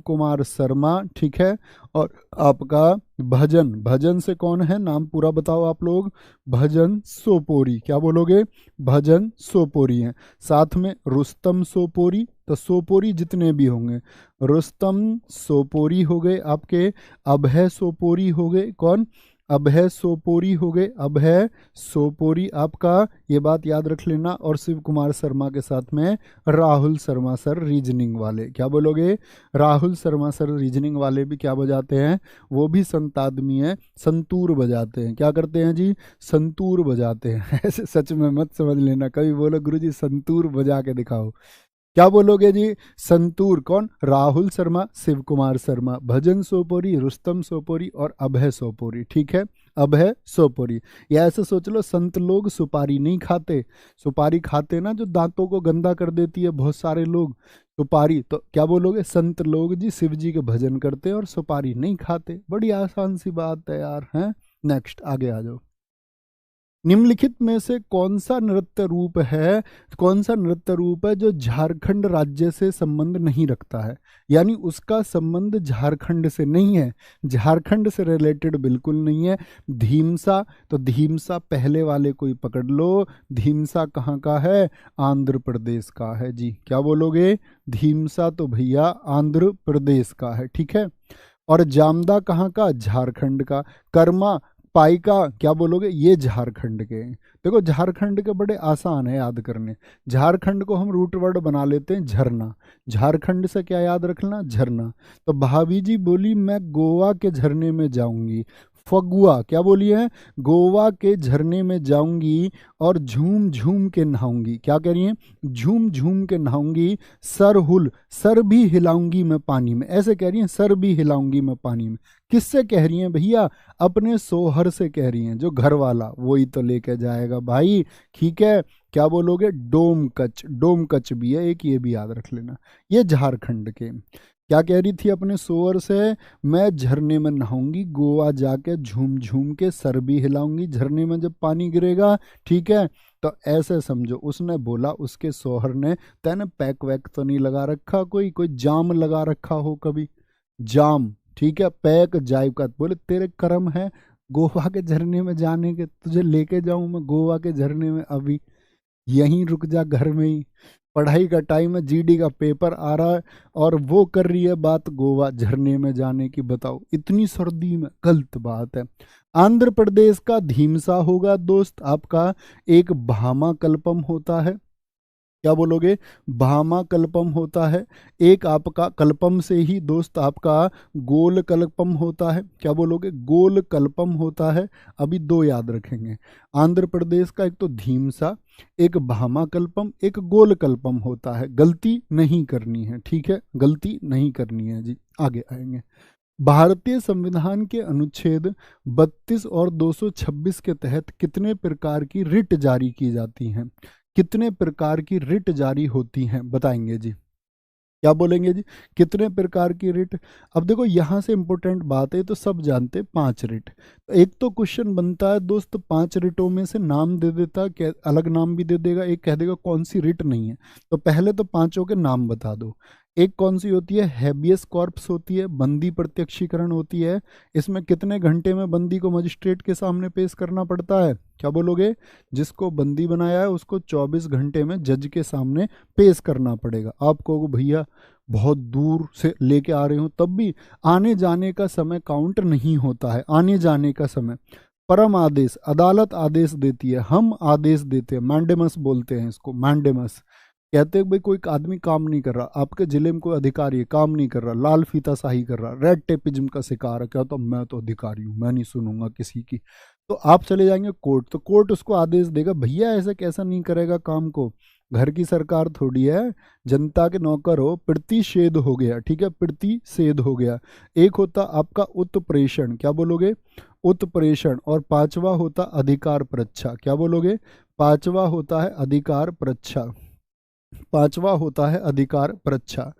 कुमार शर्मा, ठीक है। और आपका भजन से कौन है? नाम पूरा बताओ आप लोग। भजन सोपोरी। क्या बोलोगे? भजन सोपोरी हैं। साथ में रुस्तम सोपोरी, तो सोपोरी जितने भी होंगे, रुस्तम सोपोरी हो गए आपके। अभय सोपोरी हो गए। कौन? अभय सोपोरी हो गए। अभय सोपोरी आपका, ये बात याद रख लेना। और शिव कुमार शर्मा के साथ में राहुल शर्मा सर रीजनिंग वाले। क्या बोलोगे? राहुल शर्मा सर रीजनिंग वाले भी क्या बजाते हैं? वो भी संत आदमी है, संतूर बजाते हैं। क्या करते हैं जी? संतूर बजाते हैं। ऐसे सच में मत समझ लेना, कभी बोलो गुरुजी संतूर बजा के दिखाओ। क्या बोलोगे जी? संतूर। कौन? राहुल शर्मा, शिव कुमार शर्मा। भजन सोपोरी, रुस्तम सोपोरी और अभय सोपोरी, ठीक है। अभय सोपोरी। या ऐसे सोच लो, संत लोग सुपारी नहीं खाते। सुपारी खाते ना जो दांतों को गंदा कर देती है बहुत सारे लोग, सुपारी। तो क्या बोलोगे? संत लोग जी शिव जी के भजन करते हैं और सुपारी नहीं खाते। बड़ी आसान सी बात है यार, हैं। नेक्स्ट आगे आ जाओ। निम्नलिखित में से कौन सा नृत्य रूप है, कौन सा नृत्य रूप है जो झारखंड राज्य से संबंध नहीं रखता है, यानी उसका संबंध झारखंड से नहीं है, झारखंड से रिलेटेड बिल्कुल नहीं है। धीमसा, तो धीमसा पहले वाले को ही पकड़ लो, धीमसा कहाँ का है, आंध्र प्रदेश का है जी। क्या बोलोगे, धीमसा तो भैया आंध्र प्रदेश का है, ठीक है। और जामदा कहाँ का, झारखंड का। कर्मा पाइका क्या बोलोगे, ये झारखंड के हैं। देखो झारखंड के बड़े आसान है याद करने, झारखंड को हम रूट वर्ड बना लेते हैं झरना, झारखंड से क्या याद रखना, झरना। तो भाभी जी बोली मैं गोवा के झरने में जाऊंगी, फगुआ क्या बोली है, गोवा के झरने में जाऊंगी और झूम झूम के नहाऊंगी। क्या कह रही है, झूम झूम के नहाऊंगी। सरहुल, सर भी हिलाऊंगी मैं पानी में, ऐसे कह रही हैं, सर भी हिलाऊंगी मैं पानी में। किससे कह रही हैं भैया, अपने सोहर से कह रही हैं, जो घर वाला वही तो लेके जाएगा भाई, ठीक है। क्या बोलोगे, डोमकच, डोमकच भी है एक, ये भी याद रख लेना। ये झारखंड के क्या कह रही थी, अपने सोअर से मैं झरने में नहाऊंगी, गोवा जाके झूम झूम के सर भी हिलाऊंगी झरने में जब पानी गिरेगा, ठीक है। तो ऐसे समझो, उसने बोला उसके सोहर ने, तेने पैक वैक तो नहीं लगा रखा, कोई जाम लगा रखा हो कभी, जाम, ठीक है, पैक जाइब का। बोले तेरे कर्म है गोवा के झरने में जाने के, तुझे लेके जाऊं मैं गोवा के झरने में, अभी यहीं रुक जा घर में ही, पढ़ाई का टाइम है, जीडी का पेपर आ रहा है और वो कर रही है बात गोवा झरने में जाने की। बताओ इतनी सर्दी में, गलत बात है। आंध्र प्रदेश का धीमसा होगा दोस्त आपका, एक भामा कल्पम होता है। क्या बोलोगे, भामा कल्पम होता है। एक आपका कल्पम से ही दोस्त आपका गोल कल्पम होता है। क्या बोलोगे, गोल कल्पम होता है। अभी दो याद रखेंगे, आंध्र प्रदेश का एक तो धीमसा, एक भामा कल्पम, एक गोल कल्पम होता है। गलती नहीं करनी है, ठीक है, गलती नहीं करनी है जी। आगे आएंगे, भारतीय संविधान के अनुच्छेद 32 और 226 के तहत कितने प्रकार की रिट जारी की जाती हैं, कितने प्रकार की रिट जारी होती हैं, बताएंगे जी। क्या बोलेंगे जी, कितने प्रकार की रिट। अब देखो यहाँ से इंपॉर्टेंट बात है, तो सब जानते हैं 5 रिट। तो एक तो क्वेश्चन बनता है दोस्त, 5 रिटों में से नाम दे देता, अलग नाम भी दे देगा, एक कह देगा कौन सी रिट नहीं है। तो पहले तो 5 के नाम बता दो। एक कौन सी होती है, हैबियस कॉर्पस होती है, बंदी प्रत्यक्षीकरण होती है। इसमें कितने घंटे में बंदी को मजिस्ट्रेट के सामने पेश करना पड़ता है, क्या बोलोगे, जिसको बंदी बनाया है उसको 24 घंटे में जज के सामने पेश करना पड़ेगा। आप कहोगे भैया बहुत दूर से लेके आ रहे हो, तब भी आने जाने का समय काउंट नहीं होता है, आने जाने का समय। परम आदेश, अदालत आदेश देती है, हम आदेश देते हैं, मैंडेमस बोलते हैं इसको, मैंडेमस। कहते हैं भाई कोई आदमी काम नहीं कर रहा, आपके जिले में कोई अधिकारी है काम नहीं कर रहा, लाल फीता शाही कर रहा, रेड टेपिज्म का शिकार है, क्या तो मैं तो अधिकारी हूँ, मैं नहीं सुनूंगा किसी की। तो आप चले जाएंगे कोर्ट, तो कोर्ट उसको आदेश देगा, भैया ऐसे कैसा नहीं करेगा काम को, घर की सरकार थोड़ी है, जनता के नौकर हो। प्रतिषेध हो गया, ठीक है, प्रतिषेध हो गया। एक होता आपका उत्प्रेषण, क्या बोलोगे, उत्प्रेषण। और 5वां होता अधिकार परीक्षा, क्या बोलोगे, 5वां होता है अधिकार परीक्षा, 5वां होता है अधिकार परीक्षा।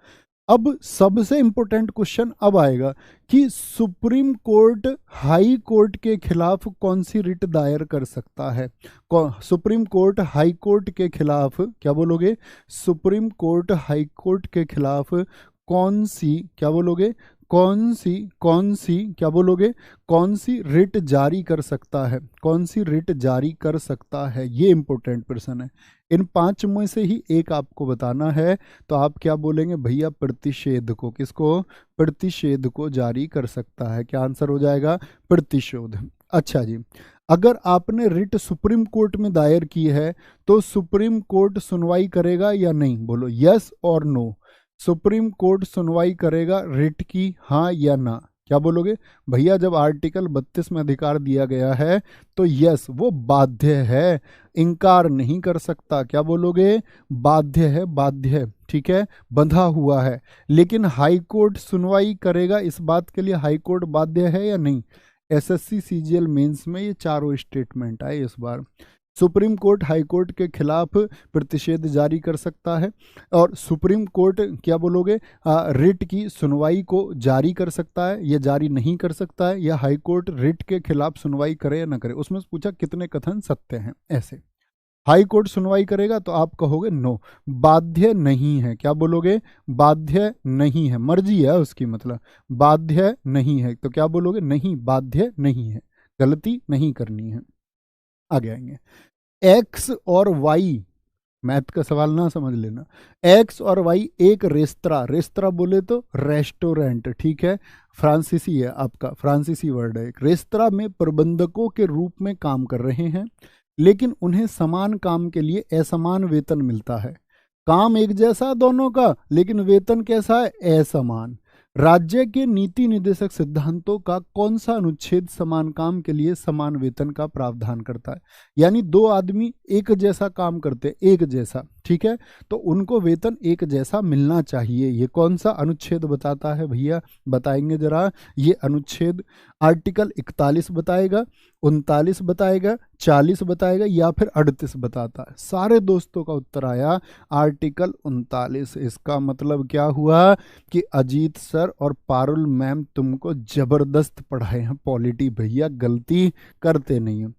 अब सबसे इंपॉर्टेंट क्वेश्चन अब आएगा कि सुप्रीम कोर्ट हाई कोर्ट के खिलाफ कौन सी रिट दायर कर सकता है। सुप्रीम कोर्ट हाई कोर्ट के खिलाफ, क्या बोलोगे, सुप्रीम कोर्ट हाई कोर्ट के खिलाफ कौन सी, क्या बोलोगे, कौन सी क्या बोलोगे, कौन सी रिट जारी कर सकता है, कौन सी रिट जारी कर सकता है, ये इंपॉर्टेंट प्रश्न है। इन 5 में से ही एक आपको बताना है। तो आप क्या बोलेंगे भैया, प्रतिषेध को, किसको, प्रतिषेध को जारी कर सकता है। क्या आंसर हो जाएगा, प्रतिषेध। अच्छा जी, अगर आपने रिट सुप्रीम कोर्ट में दायर की है तो सुप्रीम कोर्ट सुनवाई करेगा या नहीं, बोलो यस और नो। सुप्रीम कोर्ट सुनवाई करेगा रिट की, हाँ या ना, क्या बोलोगे भैया। जब आर्टिकल 32 में अधिकार दिया गया है तो यस, वो बाध्य है, इनकार नहीं कर सकता। क्या बोलोगे, बाध्य है, बाध्य है, ठीक है, बंधा हुआ है। लेकिन हाई कोर्ट सुनवाई करेगा, इस बात के लिए हाई कोर्ट बाध्य है या नहीं। एसएससी सीजीएल मेंस में ये चारों स्टेटमेंट आए इस बार। सुप्रीम कोर्ट हाई कोर्ट के खिलाफ प्रतिषेध जारी कर सकता है, और सुप्रीम कोर्ट क्या बोलोगे रिट की सुनवाई को जारी कर सकता है या जारी नहीं कर सकता है, या हाई कोर्ट रिट के खिलाफ सुनवाई करे या ना करे। उसमें पूछा कितने कथन सत्य हैं, ऐसे। हाई कोर्ट सुनवाई करेगा तो आप कहोगे नो, बाध्य नहीं है। क्या बोलोगे? बाध्य नहीं है, मर्जी है उसकी, मतलब बाध्य नहीं है तो क्या बोलोगे? नहीं, बाध्य नहीं है, गलती नहीं करनी है। आगे आएंगे, एक्स और वाई, मैथ का सवाल ना समझ लेना। एक्स और वाई एक रेस्तरा, रेस्तरा बोले तो रेस्टोरेंट, ठीक है, फ्रांसीसी है आपका, फ्रांसीसी वर्ड है। एक रेस्तरा में प्रबंधकों के रूप में काम कर रहे हैं, लेकिन उन्हें समान काम के लिए असमान वेतन मिलता है। काम एक जैसा दोनों का, लेकिन वेतन कैसा है? असमान। राज्य के नीति निर्देशक सिद्धांतों का कौन सा अनुच्छेद समान काम के लिए समान वेतन का प्रावधान करता है? यानी दो आदमी एक जैसा काम करते, एक जैसा, ठीक है, तो उनको वेतन एक जैसा मिलना चाहिए। ये कौन सा अनुच्छेद बताता है भैया? बताएंगे जरा। ये अनुच्छेद आर्टिकल 41 बताएगा, 39 बताएगा, 40 बताएगा, या फिर 38 बताता है। सारे दोस्तों का उत्तर आया आर्टिकल 39। इसका मतलब क्या हुआ कि अजीत सर और पारुल मैम तुमको जबरदस्त पढ़ाए हैं पॉलिटी, भैया गलती करते नहीं हैं।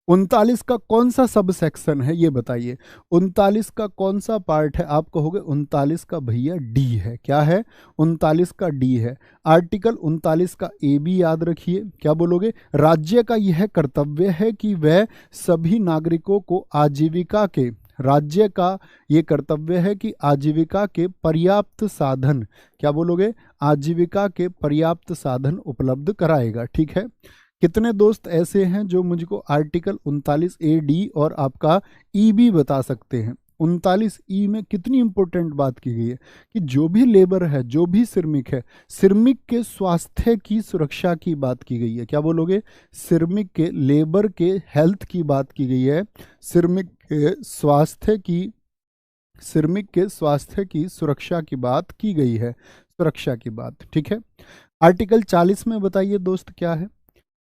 39 का कौन सा सब सेक्शन है ये बताइए? 39 का कौन सा पार्ट है? आप कहोगे 39 का भैया डी है। क्या है? 39 का डी है। आर्टिकल 39 का ए भी याद रखिए। क्या बोलोगे? राज्य का यह कर्तव्य है कि वह सभी नागरिकों को आजीविका के, राज्य का ये कर्तव्य है कि आजीविका के पर्याप्त साधन, क्या बोलोगे? आजीविका के पर्याप्त साधन उपलब्ध कराएगा, ठीक है। कितने दोस्त ऐसे हैं जो मुझको आर्टिकल 39 ए डी और आपका ई भी बता सकते हैं? 39 ई में कितनी इंपॉर्टेंट बात की गई है कि जो भी लेबर है, जो भी श्रमिक है, श्रमिक के स्वास्थ्य की सुरक्षा की बात की गई है। क्या बोलोगे? श्रमिक के, लेबर के हेल्थ की बात की गई है, श्रमिक के स्वास्थ्य की, श्रमिक के स्वास्थ्य की सुरक्षा की बात की गई है, सुरक्षा की बात, ठीक है। आर्टिकल 40 में बताइए दोस्त क्या है?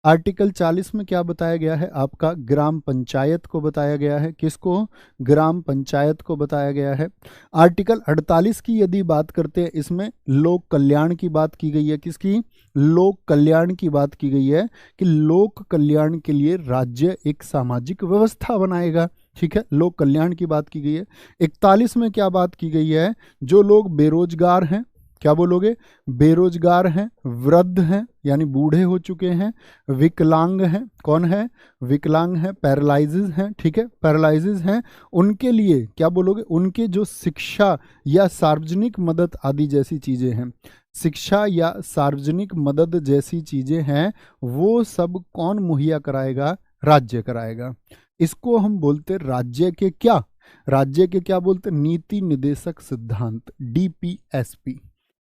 आर्टिकल 40 में क्या बताया गया है? आपका ग्राम पंचायत को बताया गया है। किसको? ग्राम पंचायत को बताया गया है। आर्टिकल 48 की यदि बात करते हैं, इसमें लोक कल्याण की बात की गई है। किसकी? लोक कल्याण की बात की गई है कि लोक कल्याण के लिए राज्य एक सामाजिक व्यवस्था बनाएगा, ठीक है, लोक कल्याण की बात की गई है। 41 में क्या बात की गई है? जो लोग बेरोजगार हैं, क्या बोलोगे? बेरोजगार हैं, वृद्ध हैं यानी बूढ़े हो चुके हैं, विकलांग हैं, कौन है? विकलांग हैं, पैरालाइजिस हैं, ठीक है, पैरालाइजिस हैं, उनके लिए क्या बोलोगे? उनके जो शिक्षा या सार्वजनिक मदद आदि जैसी चीजें हैं, शिक्षा या सार्वजनिक मदद जैसी चीजें हैं, वो सब कौन मुहैया कराएगा? राज्य कराएगा। इसको हम बोलते राज्य के क्या? राज्य के क्या बोलते? नीति निर्देशक सिद्धांत, डीपीएसपी।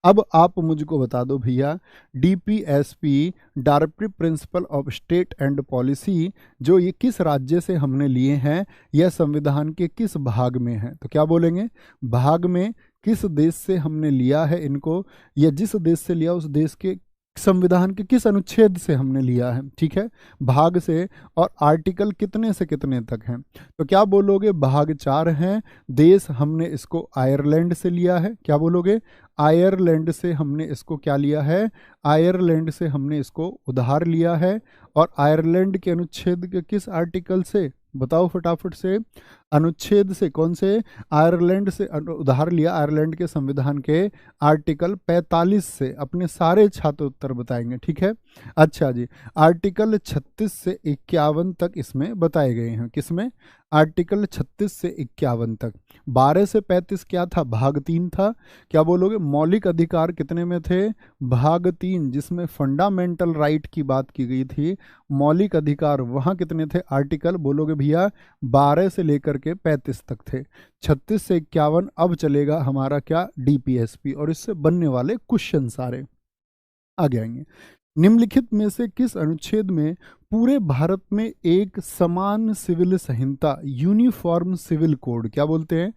अब आप मुझको बता दो भैया, DPSP, directive principle of state and policy, जो ये किस राज्य से हमने लिए हैं, यह संविधान के किस भाग में है? तो क्या बोलेंगे? भाग में किस देश से हमने लिया है इनको, या जिस देश से लिया उस देश के संविधान के किस अनुच्छेद से हमने लिया है, ठीक है, भाग से। और आर्टिकल कितने से कितने तक हैं? तो क्या बोलोगे? भाग 4 हैं। देश हमने इसको आयरलैंड से लिया है। क्या बोलोगे? आयरलैंड से हमने इसको क्या लिया है? आयरलैंड से हमने इसको उधार लिया है। और आयरलैंड के अनुच्छेद के किस आर्टिकल से? बताओ फटाफट से। अनुच्छेद से, कौन से? आयरलैंड से उधार लिया, आयरलैंड के संविधान के आर्टिकल 45 से। अपने सारे छात्र उत्तर बताएंगे, ठीक है। अच्छा जी, आर्टिकल 36 से 51 तक इसमें बताए गए हैं। किसमें? आर्टिकल 36 से 51 तक। 12 से 35 क्या था? भाग 3 था। क्या बोलोगे? मौलिक अधिकार कितने में थे? भाग 3, जिसमें फंडामेंटल राइट की बात की गई थी, मौलिक अधिकार, वहां कितने थे आर्टिकल? बोलोगे भैया 12 से लेकर के 35 तक थे। 36 से 51 अब चलेगा हमारा क्या? डीपीएसपी, और इससे बनने वाले क्वेश्चन सारे आगे आएंगे। निम्नलिखित में से किस अनुच्छेद में पूरे भारत में एक समान सिविल संहिता, यूनिफॉर्म सिविल कोड, क्या बोलते हैं?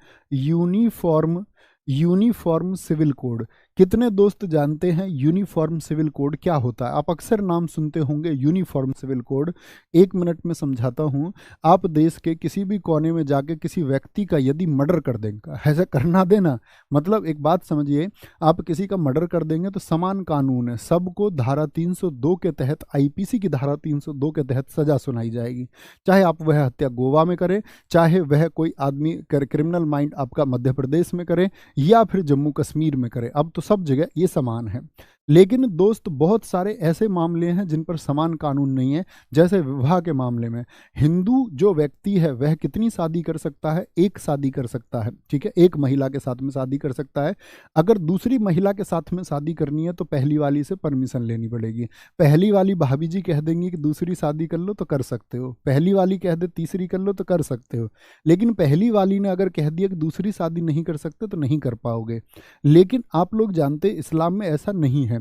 यूनिफॉर्म सिविल कोड, कितने दोस्त जानते हैं यूनिफॉर्म सिविल कोड क्या होता है? आप अक्सर नाम सुनते होंगे यूनिफॉर्म सिविल कोड। 1 मिनट में समझाता हूँ। आप देश के किसी भी कोने में जाके किसी व्यक्ति का यदि मर्डर कर देंगे, ऐसा करना देना, मतलब एक बात समझिए, आप किसी का मर्डर कर देंगे तो समान कानून है, सबको धारा 302 के तहत, आईपीसी की धारा 302 के तहत सजा सुनाई जाएगी। चाहे आप वह हत्या गोवा में करें, चाहे वह कोई आदमी क्रिमिनल माइंड आपका मध्य प्रदेश में करे, या फिर जम्मू कश्मीर में करे, अब तो सब जगह ये समान है। लेकिन दोस्त बहुत सारे ऐसे मामले हैं जिन पर समान कानून नहीं है। जैसे विवाह के मामले में हिंदू जो व्यक्ति है वह कितनी शादी कर सकता है? एक शादी कर सकता है, ठीक है, एक महिला के साथ में शादी कर सकता है। अगर दूसरी महिला के साथ में शादी करनी है तो पहली वाली से परमिशन लेनी पड़ेगी। पहली वाली भाभी जी कह देंगी कि दूसरी शादी कर लो तो कर सकते हो, पहली वाली कह दे तीसरी कर लो तो कर सकते हो। लेकिन पहली वाली ने अगर कह दिया कि दूसरी शादी नहीं कर सकते तो नहीं कर पाओगे। लेकिन आप लोग जानते इस्लाम में ऐसा नहीं है।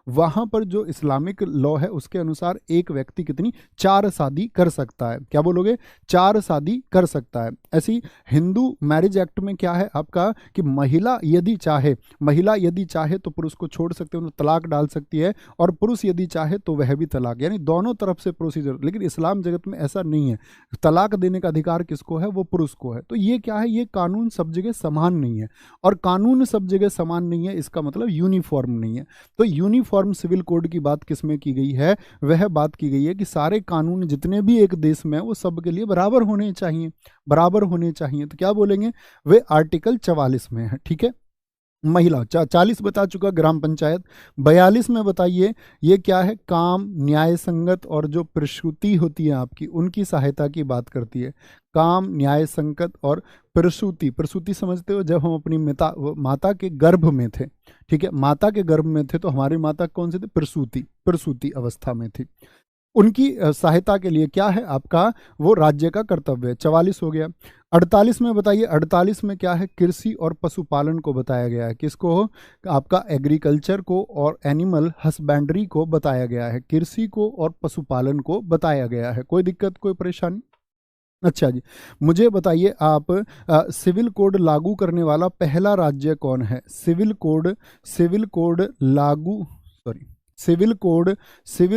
वहां पर जो इस्लामिक लॉ है उसके अनुसार एक व्यक्ति कितनी 4 शादी कर सकता है। क्या बोलोगे? 4 शादी कर सकता है। ऐसी हिंदू मैरिज एक्ट में क्या है आपका कि महिला यदि चाहे तो पुरुष को छोड़ सकते हैं, तलाक डाल सकती है, और पुरुष यदि चाहे तो वह भी तलाक, यानी दोनों तरफ से प्रोसीजर। लेकिन इस्लाम जगत में ऐसा नहीं है। तलाक देने का अधिकार किसको है? वो पुरुष को है। तो ये क्या है? ये कानून सब जगह समान नहीं है, और कानून सब जगह समान नहीं है इसका मतलब यूनिफॉर्म नहीं है। तो यूनिफॉर्म सिविल कोड की बात किसमें की गई है? वह बात की गई है कि सारे कानून जितने भी एक देश में है वो सबके लिए बराबर होने चाहिए, बराबर होने चाहिए। तो क्या बोलेंगे? वे आर्टिकल 44 में है, ठीक है। महिला 40 बता चुका, ग्राम पंचायत। 42 में बताइए ये क्या है? काम, न्याय संगत और जो प्रसूति होती है आपकी उनकी सहायता की बात करती है। काम, न्याय संगत और प्रसूति। प्रसूति समझते हो? जब हम अपनी माता के गर्भ में थे, ठीक है, माता के गर्भ में थे तो हमारी माता कौन सी थी? प्रसूति, प्रसूति अवस्था में थी। उनकी सहायता के लिए क्या है आपका? वो राज्य का कर्तव्य है। 44 हो गया। 48 में बताइए, 48 में क्या है? कृषि और पशुपालन को बताया गया है। किसको? आपका एग्रीकल्चर को और एनिमल हस्बेंड्री को बताया गया है। कृषि को और पशुपालन को बताया गया है। कोई दिक्कत, कोई परेशानी? अच्छा जी, मुझे बताइए आप सिविल कोड लागू करने वाला पहला राज्य कौन है? सिविल कोड लागू, सॉरी, सिविल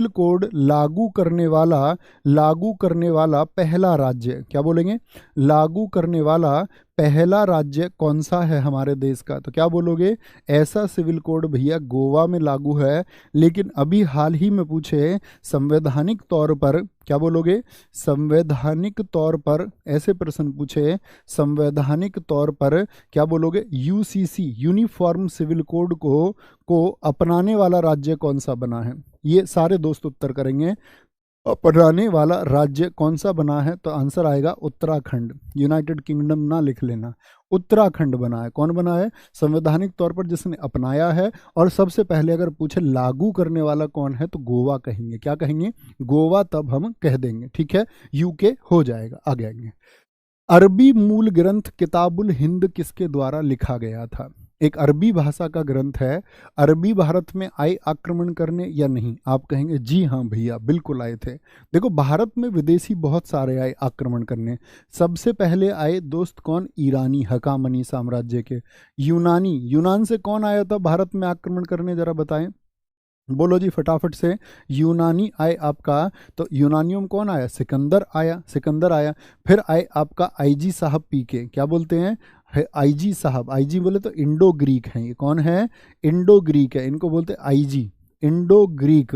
कोड लागू करने वाला पहला राज्य, क्या बोलेंगे? लागू करने वाला पहला राज्य कौन सा है हमारे देश का? तो क्या बोलोगे? ऐसा सिविल कोड भैया गोवा में लागू है। लेकिन अभी हाल ही में पूछे संवैधानिक तौर पर, क्या बोलोगे? संवैधानिक तौर पर ऐसे प्रश्न पूछे, संवैधानिक तौर पर क्या बोलोगे? यूसीसी, यूनिफॉर्म सिविल कोड को अपनाने वाला राज्य कौन सा बना है? ये सारे दोस्त उत्तर करेंगे। अपनाने वाला राज्य कौन सा बना है? तो आंसर आएगा उत्तराखंड। यूनाइटेड किंगडम ना लिख लेना, उत्तराखंड बना है। कौन बना है? संवैधानिक तौर पर जिसने अपनाया है। और सबसे पहले अगर पूछे लागू करने वाला कौन है तो गोवा कहेंगे। क्या कहेंगे? गोवा, तब हम कह देंगे, ठीक है, यूके हो जाएगा। आगे आएंगे। अरबी मूल ग्रंथ किताबुल हिंद किसके द्वारा लिखा गया था? एक अरबी भाषा का ग्रंथ है। अरबी भारत में आए आक्रमण करने या नहीं? आप कहेंगे जी हाँ भैया बिल्कुल आए थे। देखो, भारत में विदेशी बहुत सारे आए आक्रमण करने। सबसे पहले आए दोस्त कौन? ईरानी, हकामनी साम्राज्य के। यूनान से कौन आया था भारत में आक्रमण करने? जरा बताएं, बोलो जी फटाफट से। यूनानी आए आपका। तो यूनानियों में कौन आया? सिकंदर आया। फिर आए आपका आईजी साहब पीके। क्या बोलते हैं? आईजी साहब। आईजी बोले तो इंडो ग्रीक हैं। ये कौन है? इंडो ग्रीक है, इनको बोलते हैं आईजी, इंडो ग्रीक।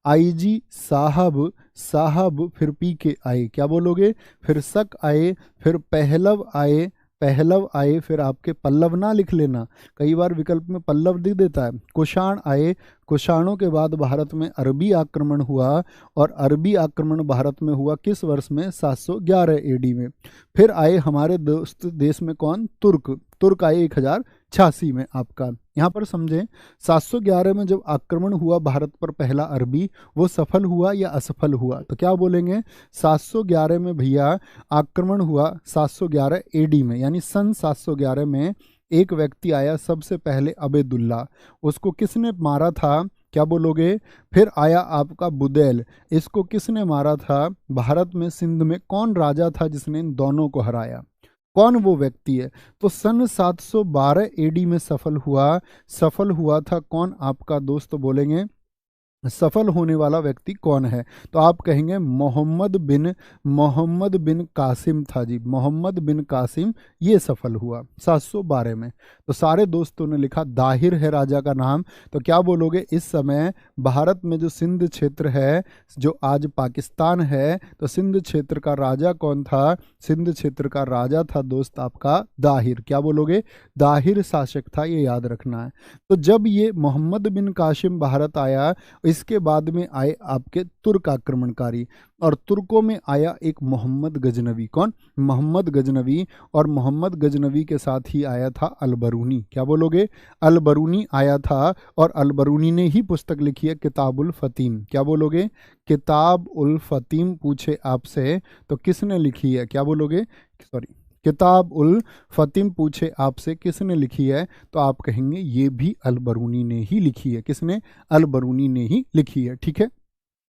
आईजी साहब फिर पीके आए। क्या बोलोगे? फिर शक आए, फिर पहलव आए, फिर आपके पल्लव ना लिख लेना, कई बार विकल्प में पल्लव दिख देता है। कुषाण आए। कुषाणों के बाद भारत में अरबी आक्रमण हुआ, और अरबी आक्रमण भारत में हुआ किस वर्ष में? 711 एडी में। फिर आए हमारे दोस्त देश में कौन? तुर्क आए 1086 में आपका। यहाँ पर समझें, 711 में जब आक्रमण हुआ भारत पर पहला अरबी, वो सफल हुआ या असफल हुआ? तो क्या बोलेंगे? 711 में भैया आक्रमण हुआ, 711 एडी में, यानी सन 711 में एक व्यक्ति आया सबसे पहले, अबेदुल्ला। उसको किसने मारा था? क्या बोलोगे? फिर आया आपका बुदैल। इसको किसने मारा था? भारत में सिंध में कौन राजा था जिसने इन दोनों को हराया? कौन वो व्यक्ति है? तो सन 712 एडी में सफल हुआ था कौन? आपका दोस्त बोलेंगे सफल होने वाला व्यक्ति कौन है? तो आप कहेंगे मोहम्मद बिन कासिम था जी, मोहम्मद बिन कासिम ये सफल हुआ 712 में। तो सारे दोस्तों ने लिखा दाहिर है राजा का नाम। तो क्या बोलोगे? इस समय भारत में जो सिंध क्षेत्र है, जो आज पाकिस्तान है, तो सिंध क्षेत्र का राजा कौन था? सिंध क्षेत्र का राजा था दोस्त आपका दाहिर। क्या बोलोगे? दाहिर शासक था, ये याद रखना है। तो जब ये मोहम्मद बिन कासिम भारत आया, इसके बाद में आए आपके तुर्क आक्रमणकारी, और तुर्कों में आया एक मोहम्मद गजनवी। कौन? मोहम्मद गजनवी। और मोहम्मद गजनवी के साथ ही आया था अलबरूनी। क्या बोलोगे? अलबरूनी आया था, और अलबरूनी ने ही पुस्तक लिखी है किताबुल फतीम। क्या बोलोगे? किताब उल फतीम पूछे आपसे तो किसने लिखी है? क्या बोलोगे? सॉरी, किताब उल फतीम पूछे आपसे किसने लिखी है? तो आप कहेंगे ये भी अलबरूनी ने ही लिखी है। किसने? अलबरूनी ने ही लिखी है। ठीक है,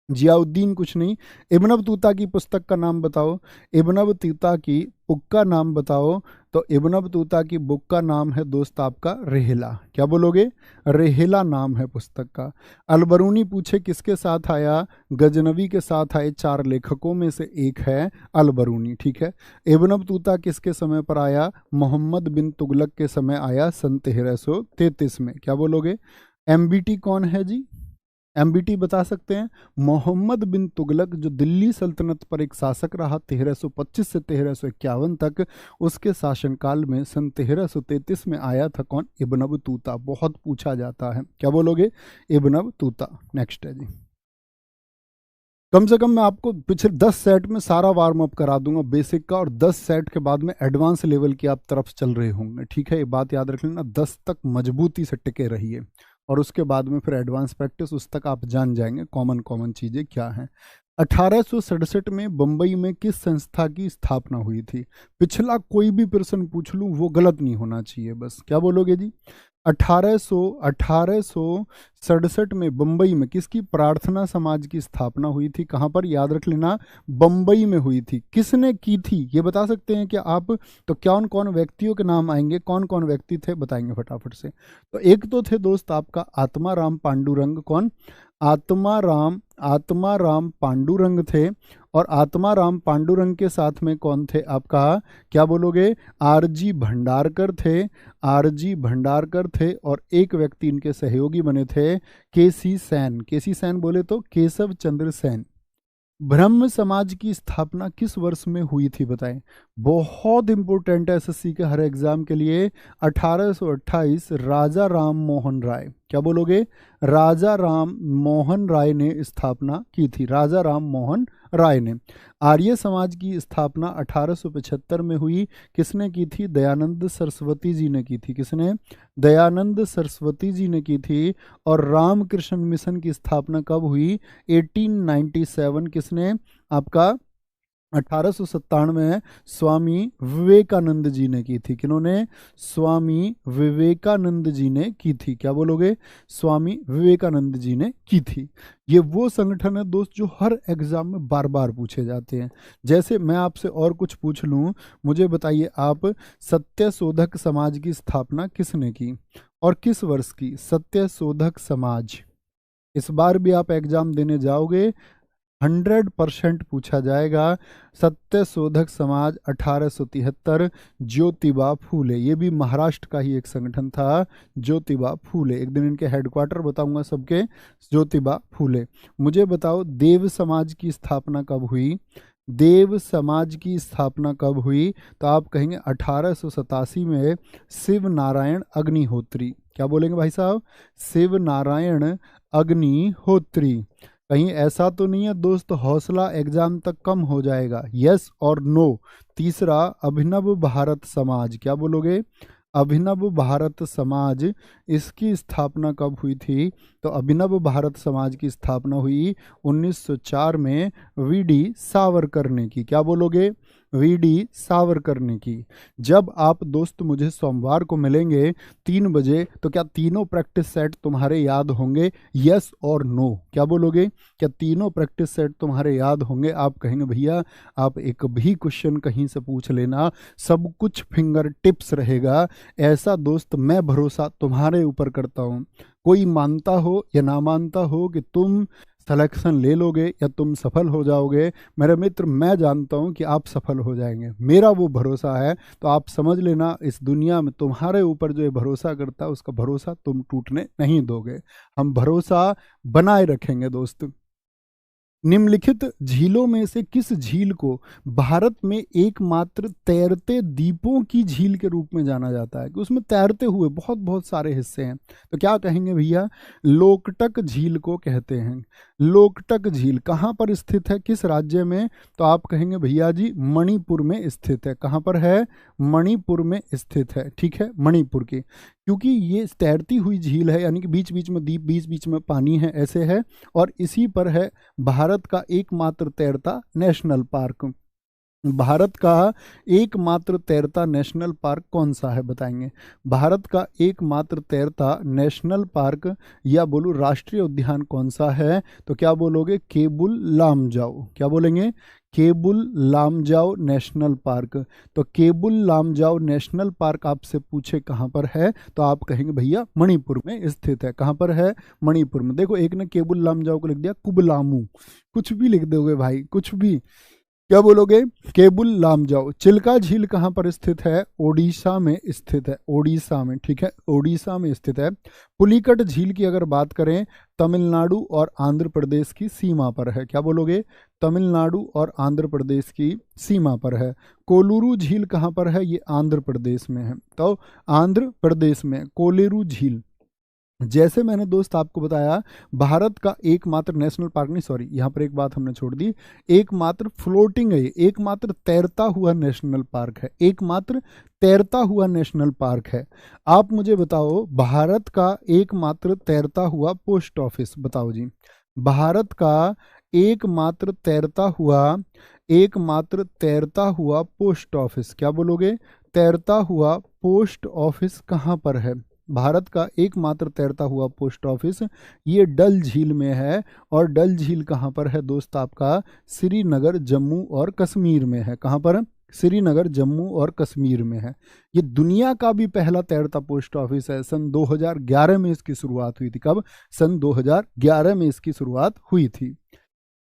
जियाउद्दीन कुछ नहीं। इब्न बतूता की पुस्तक का नाम बताओ, इब्न बतूता की बुक का नाम बताओ। तो इब्न बतूता की बुक का नाम है दोस्त आपका रेहला। क्या बोलोगे? रेहला नाम है पुस्तक का। अलबरूनी पूछे किसके साथ आया? गजनवी के साथ आए 4 लेखकों में से एक है अलबरूनी। ठीक है, इब्न बतूता किसके समय पर आया? मोहम्मद बिन तुगलक के समय आया, सन 1333 में। क्या बोलोगे? एमबीटी कौन है जी? एमबीटी बता सकते हैं? मोहम्मद बिन तुगलक जो दिल्ली सल्तनत पर एक शासक रहा 1325 से 1351 तक, उसके शासनकाल में सन 1333 में आया था कौन? Ibn Battuta. बहुत पूछा जाता है। क्या बोलोगे? Ibn Battuta. नेक्स्ट है जी। कम से कम मैं आपको पिछले 10 सेट में सारा वार्म अप करा दूंगा बेसिक का, और 10 सेट के बाद में एडवांस लेवल की आप तरफ चल रहे होंगे। ठीक है, ये बात याद रख लेना। 10 तक मजबूती से टिके रहिए, और उसके बाद में फिर एडवांस प्रैक्टिस, उस तक आप जान जाएंगे कॉमन चीज़ें क्या हैं। 1867 में बम्बई में किस संस्था की स्थापना हुई थी? पिछला कोई भी प्रश्न पूछ लूँ वो गलत नहीं होना चाहिए बस। क्या बोलोगे जी? 1867 में बम्बई में किसकी? प्रार्थना समाज की स्थापना हुई थी। कहाँ पर? याद रख लेना, बम्बई में हुई थी। किसने की थी ये बता सकते हैं क्या आप? तो कौन कौन व्यक्तियों के नाम आएंगे? कौन कौन व्यक्ति थे बताएंगे फटाफट से। तो एक तो थे दोस्त आपका आत्माराम पांडुरंग। कौन? आत्माराम पांडुरंग थे। और आत्माराम पांडुरंग के साथ में कौन थे आपका? क्या बोलोगे? आरजी भंडारकर थे। आरजी भंडारकर थे, और एक व्यक्ति इनके सहयोगी बने थे केसी सेन। केसी सेन बोले तो केशव चंद्र सेन। ब्रह्म समाज की स्थापना किस वर्ष में हुई थी बताएं? बहुत इंपॉर्टेंट है एसएससी के हर एग्जाम के लिए। 1828 राजा राम मोहन राय। क्या बोलोगे? राजा राम मोहन राय ने स्थापना की थी। राजा राम मोहन राय ने। आर्य समाज की स्थापना 1875 में हुई। किसने की थी? दयानंद सरस्वती जी ने की थी। किसने? दयानंद सरस्वती जी ने की थी। और रामकृष्ण मिशन की स्थापना कब हुई? 1897। किसने? आपका 1897 में स्वामी विवेकानंद जी ने की थी। किन्होंने? स्वामी विवेकानंद जी ने की थी। क्या बोलोगे? स्वामी विवेकानंद जी ने की थी। ये वो संगठन है दोस्त जो हर एग्जाम में बार बार पूछे जाते हैं। जैसे मैं आपसे और कुछ पूछ लूँ, मुझे बताइए आप, सत्यशोधक समाज की स्थापना किसने की और किस वर्ष की? सत्यशोधक समाज। इस बार भी आप एग्जाम देने जाओगे 100% पूछा जाएगा। सत्यशोधक समाज 1873, ज्योतिबा फूले। ये भी महाराष्ट्र का ही एक संगठन था, ज्योतिबा फूले। एक दिन इनके हेडक्वार्टर बताऊंगा सबके, ज्योतिबा फूले। मुझे बताओ देव समाज की स्थापना कब हुई? देव समाज की स्थापना कब हुई? तो आप कहेंगे 1887 में शिव नारायण अग्निहोत्री। क्या बोलेंगे भाई साहब? शिव नारायण अग्निहोत्री। कहीं ऐसा तो नहीं है दोस्त हौसला एग्जाम तक कम हो जाएगा? यस और नो। तीसरा अभिनव भारत समाज। क्या बोलोगे? अभिनव भारत समाज, इसकी स्थापना कब हुई थी? तो अभिनव भारत समाज की स्थापना हुई 1904 में वीडी सावरकर ने की। क्या बोलोगे? वीडी सावरकर ने की। जब आप दोस्त मुझे सोमवार को मिलेंगे 3 बजे, तो क्या तीनों प्रैक्टिस सेट तुम्हारे याद होंगे? यस और नो, क्या बोलोगे? क्या तीनों प्रैक्टिस सेट तुम्हारे याद होंगे? आप कहेंगे भैया आप एक भी क्वेश्चन कहीं से पूछ लेना, सब कुछ फिंगर टिप्स रहेगा। ऐसा दोस्त मैं भरोसा तुम्हारे ऊपर करता हूँ। कोई मानता हो या ना मानता हो कि तुम सिलेक्शन ले लोगे या तुम सफल हो जाओगे, मेरे मित्र मैं जानता हूं कि आप सफल हो जाएंगे, मेरा वो भरोसा है। तो आप समझ लेना, इस दुनिया में तुम्हारे ऊपर जो ये भरोसा करता है उसका भरोसा तुम टूटने नहीं दोगे। हम भरोसा बनाए रखेंगे दोस्त। निम्नलिखित झीलों में से किस झील को भारत में एकमात्र तैरते द्वीपों की झील के रूप में जाना जाता है? कि उसमें तैरते हुए बहुत बहुत सारे हिस्से हैं। तो क्या कहेंगे भैया? लोकटक झील को कहते हैं। लोकटक झील कहाँ पर स्थित है, किस राज्य में? तो आप कहेंगे भैया जी मणिपुर में स्थित है। कहाँ पर है? मणिपुर में स्थित है। ठीक है, मणिपुर की, क्योंकि ये तैरती हुई झील है, यानी कि बीच बीच में द्वीप, बीच बीच में पानी है, ऐसे है। और इसी पर है भारत का एकमात्र तैरता नेशनल पार्क। भारत का एकमात्र तैरता नेशनल पार्क कौन सा है बताएंगे? भारत का एकमात्र तैरता नेशनल पार्क या बोलो राष्ट्रीय उद्यान कौन सा है? तो क्या बोलोगे? केबुल लामजाओ। क्या बोलेंगे? Keibul Lamjao national park. तो केबुल लामजाओ नेशनल पार्क आपसे पूछे कहाँ पर है, तो आप कहेंगे भैया मणिपुर में स्थित है। कहाँ पर है? मणिपुर में। देखो एक ने केबुल लामजाओ को लिख दिया कुबलामू, कुछ भी लिख दोगे भाई, कुछ भी। क्या बोलोगे? केबुल लामजाओ। चिल्का झील कहाँ पर स्थित है? ओडिशा में स्थित है। ओडिशा में, ठीक है, ओडिशा में स्थित है। पुलिकट झील की अगर बात करें, तमिलनाडु और आंध्र प्रदेश की सीमा पर है। क्या बोलोगे? तमिलनाडु और आंध्र प्रदेश की सीमा पर है। कोलूरू झील कहाँ पर है? ये आंध्र प्रदेश में है। तो आंध्र प्रदेश में कोलेरू झील। जैसे मैंने दोस्त आपको बताया, भारत का एकमात्र नेशनल पार्क नहीं, सॉरी यहाँ पर एक बात हमने छोड़ दी, एकमात्र फ्लोटिंग है, एकमात्र तैरता हुआ नेशनल पार्क है, एकमात्र तैरता हुआ नेशनल पार्क है। आप मुझे बताओ भारत का एकमात्र तैरता हुआ पोस्ट ऑफिस बताओ जी। भारत का एकमात्र तैरता हुआ पोस्ट ऑफिस, क्या बोलोगे? तैरता हुआ पोस्ट ऑफिस कहाँ पर है? भारत का एकमात्र तैरता हुआ पोस्ट ऑफिस ये डल झील में है। और डल झील कहाँ पर है दोस्त? आपका श्रीनगर जम्मू और कश्मीर में है। कहाँ पर? श्रीनगर जम्मू और कश्मीर में है। ये दुनिया का भी पहला तैरता पोस्ट ऑफिस है। सन 2011 में इसकी शुरुआत हुई थी। कब? सन 2011 में इसकी शुरुआत हुई थी।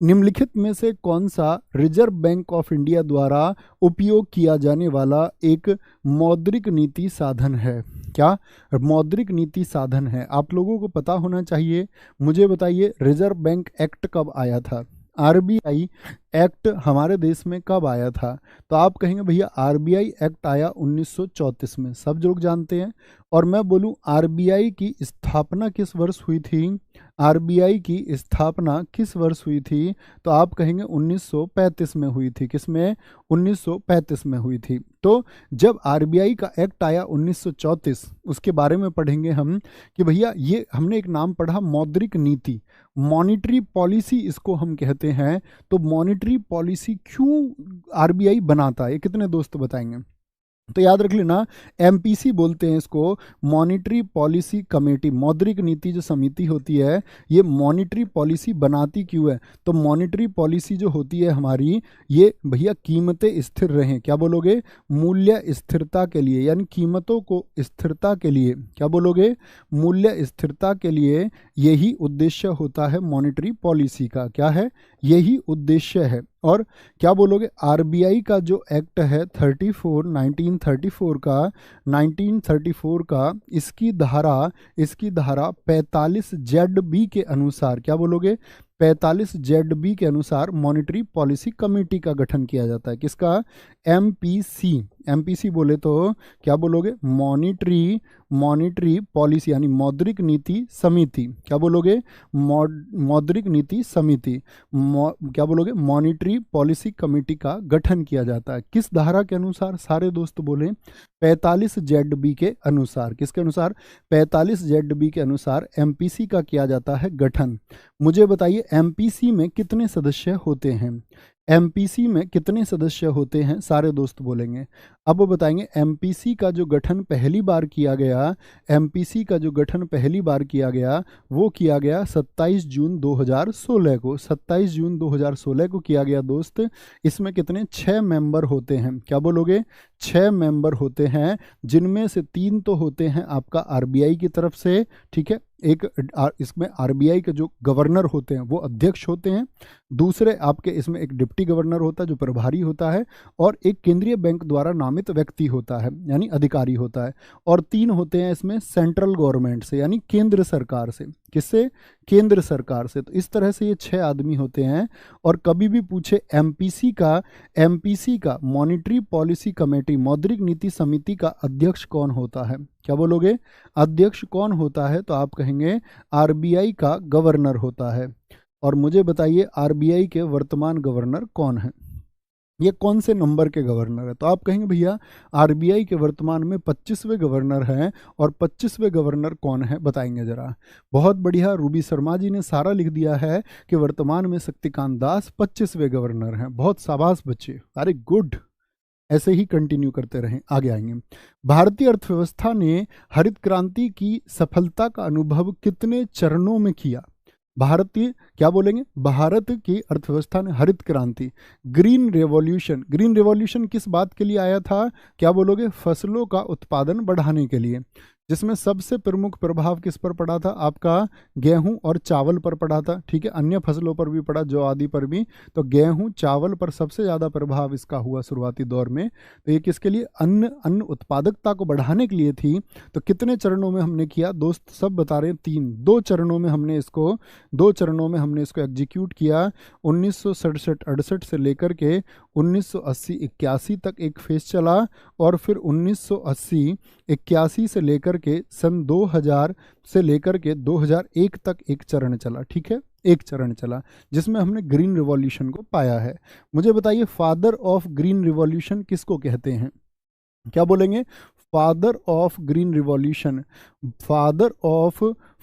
निम्नलिखित में से कौन सा रिजर्व बैंक ऑफ इंडिया द्वारा उपयोग किया जाने वाला एक मौद्रिक नीति साधन है? क्या मौद्रिक नीति साधन है? आप लोगों को पता होना चाहिए। मुझे बताइए रिजर्व बैंक एक्ट कब आया था? आरबीआई एक्ट हमारे देश में कब आया था? तो आप कहेंगे भैया आरबीआई एक्ट आया 1934 में, सब लोग जानते हैं। और मैं बोलूं आरबीआई की स्थापना किस वर्ष हुई थी? आरबीआई की स्थापना किस वर्ष हुई थी? तो आप कहेंगे 1935 में हुई थी। किसमें? 1935 में हुई थी। तो जब आरबीआई का एक्ट आया 1934, उसके बारे में पढ़ेंगे हम कि भैया ये हमने एक नाम पढ़ा मौद्रिक नीति, मॉनिटरी पॉलिसी इसको हम कहते हैं। तो मॉनिटरी पॉलिसी क्यों आरबीआई बनाता है, ये कितने दोस्त बताएंगे? तो याद रख लेना, एमपीसी बोलते हैं इसको, मॉनिटरी पॉलिसी कमेटी। मौद्रिक नीति जो समिति होती है ये मॉनिटरी पॉलिसी बनाती क्यों है? तो मॉनिटरी पॉलिसी जो होती है हमारी, ये भैया कीमतें स्थिर रहें। क्या बोलोगे? मूल्य स्थिरता के लिए, यानी कीमतों को स्थिरता के लिए। क्या बोलोगे? मूल्य स्थिरता के लिए यही उद्देश्य होता है मॉनिटरी पॉलिसी का। क्या है? यही उद्देश्य है। और क्या बोलोगे? आरबीआई का जो एक्ट है 1934 का इसकी धारा 45 ZB के अनुसार, क्या बोलोगे? 45 ZB के अनुसार मॉनिटरी पॉलिसी कमेटी का गठन किया जाता है। किसका? एमपीसी, एमपीसी बोले तो क्या बोलोगे? मॉनिटरी पॉलिसी यानी मौद्रिक नीति समिति। क्या बोलोगे? मौद्रिक नीति समिति। क्या बोलोगे? मॉनिटरी पॉलिसी कमेटी का गठन किया जाता है। किस धारा के अनुसार? सारे दोस्त बोले 45 ZB के अनुसार। किसके अनुसार? 45 ZB के अनुसार एमपीसी का किया जाता है गठन। मुझे बताइए एमपीसी में कितने सदस्य होते हैं? एमपीसी में कितने सदस्य होते हैं? सारे दोस्त बोलेंगे। अब वो बताएंगे एमपीसी का जो गठन पहली बार किया गया, एमपीसी का जो गठन पहली बार किया गया वो किया गया 27 जून 2016 को। 27 जून 2016 को किया गया दोस्त। इसमें कितने? 6 मेंबर होते हैं। क्या बोलोगे? 6 मेंबर होते हैं, जिनमें से 3 तो होते हैं आपका आरबीआई की तरफ से, ठीक है। एक इसमें आरबीआई के जो गवर्नर होते हैं वो अध्यक्ष होते हैं। दूसरे आपके इसमें एक डिप्टी गवर्नर होता है जो प्रभारी होता है, और एक केंद्रीय बैंक द्वारा नामित व्यक्ति होता है यानी अधिकारी होता है। और 3 होते हैं इसमें सेंट्रल गवर्नमेंट से यानी केंद्र सरकार से। किससे? केंद्र सरकार से। तो इस तरह से ये 6 आदमी होते हैं। और कभी भी पूछे एमपीसी का मॉनिटरी पॉलिसी कमेटी, मौद्रिक नीति समिति का अध्यक्ष कौन होता है? क्या बोलोगे? अध्यक्ष कौन होता है? तो आप कहेंगे आरबीआई का गवर्नर होता है। और मुझे बताइए आरबीआई के वर्तमान गवर्नर कौन है? ये कौन से नंबर के गवर्नर है? तो आप कहेंगे भैया आरबीआई के वर्तमान में 25वें गवर्नर हैं। और 25वें गवर्नर कौन है बताएंगे जरा। बहुत बढ़िया, रूबी शर्मा जी ने सारा लिख दिया है कि वर्तमान में शक्तिकांत दास 25वें गवर्नर हैं। बहुत शाबाश बच्चे, वेरी गुड। ऐसे ही कंटिन्यू करते रहें, आगे आएंगे। भारतीय अर्थव्यवस्था ने हरित क्रांति की सफलता का अनुभव कितने चरणों में किया? भारतीय क्या बोलेंगे? भारत की अर्थव्यवस्था ने हरित क्रांति, ग्रीन रेवोल्यूशन किस बात के लिए आया था? क्या बोलोगे? फसलों का उत्पादन बढ़ाने के लिए, जिसमें सबसे प्रमुख प्रभाव किस पर पड़ा था? आपका गेहूं और चावल पर पड़ा था, ठीक है। अन्य फसलों पर भी पड़ा, जौ आदि पर भी। तो गेहूं चावल पर सबसे ज़्यादा प्रभाव इसका हुआ शुरुआती दौर में। तो ये किसके लिए? अन्न उत्पादकता को बढ़ाने के लिए थी। तो कितने चरणों में हमने किया दोस्त? सब बता रहे हैं 3। 2 चरणों में हमने इसको एग्जीक्यूट किया। 1967-68 से लेकर के 1980-81 तक एक फेज चला, और फिर 1980-81 से लेकर के सन 2000 से लेकर के 2001 तक एक चरण चला, ठीक है। एक चरण चला जिसमें हमने ग्रीन रिवॉल्यूशन को पाया है। मुझे बताइए फादर ऑफ ग्रीन रिवॉल्यूशन किसको कहते हैं? क्या बोलेंगे? Father of green revolution,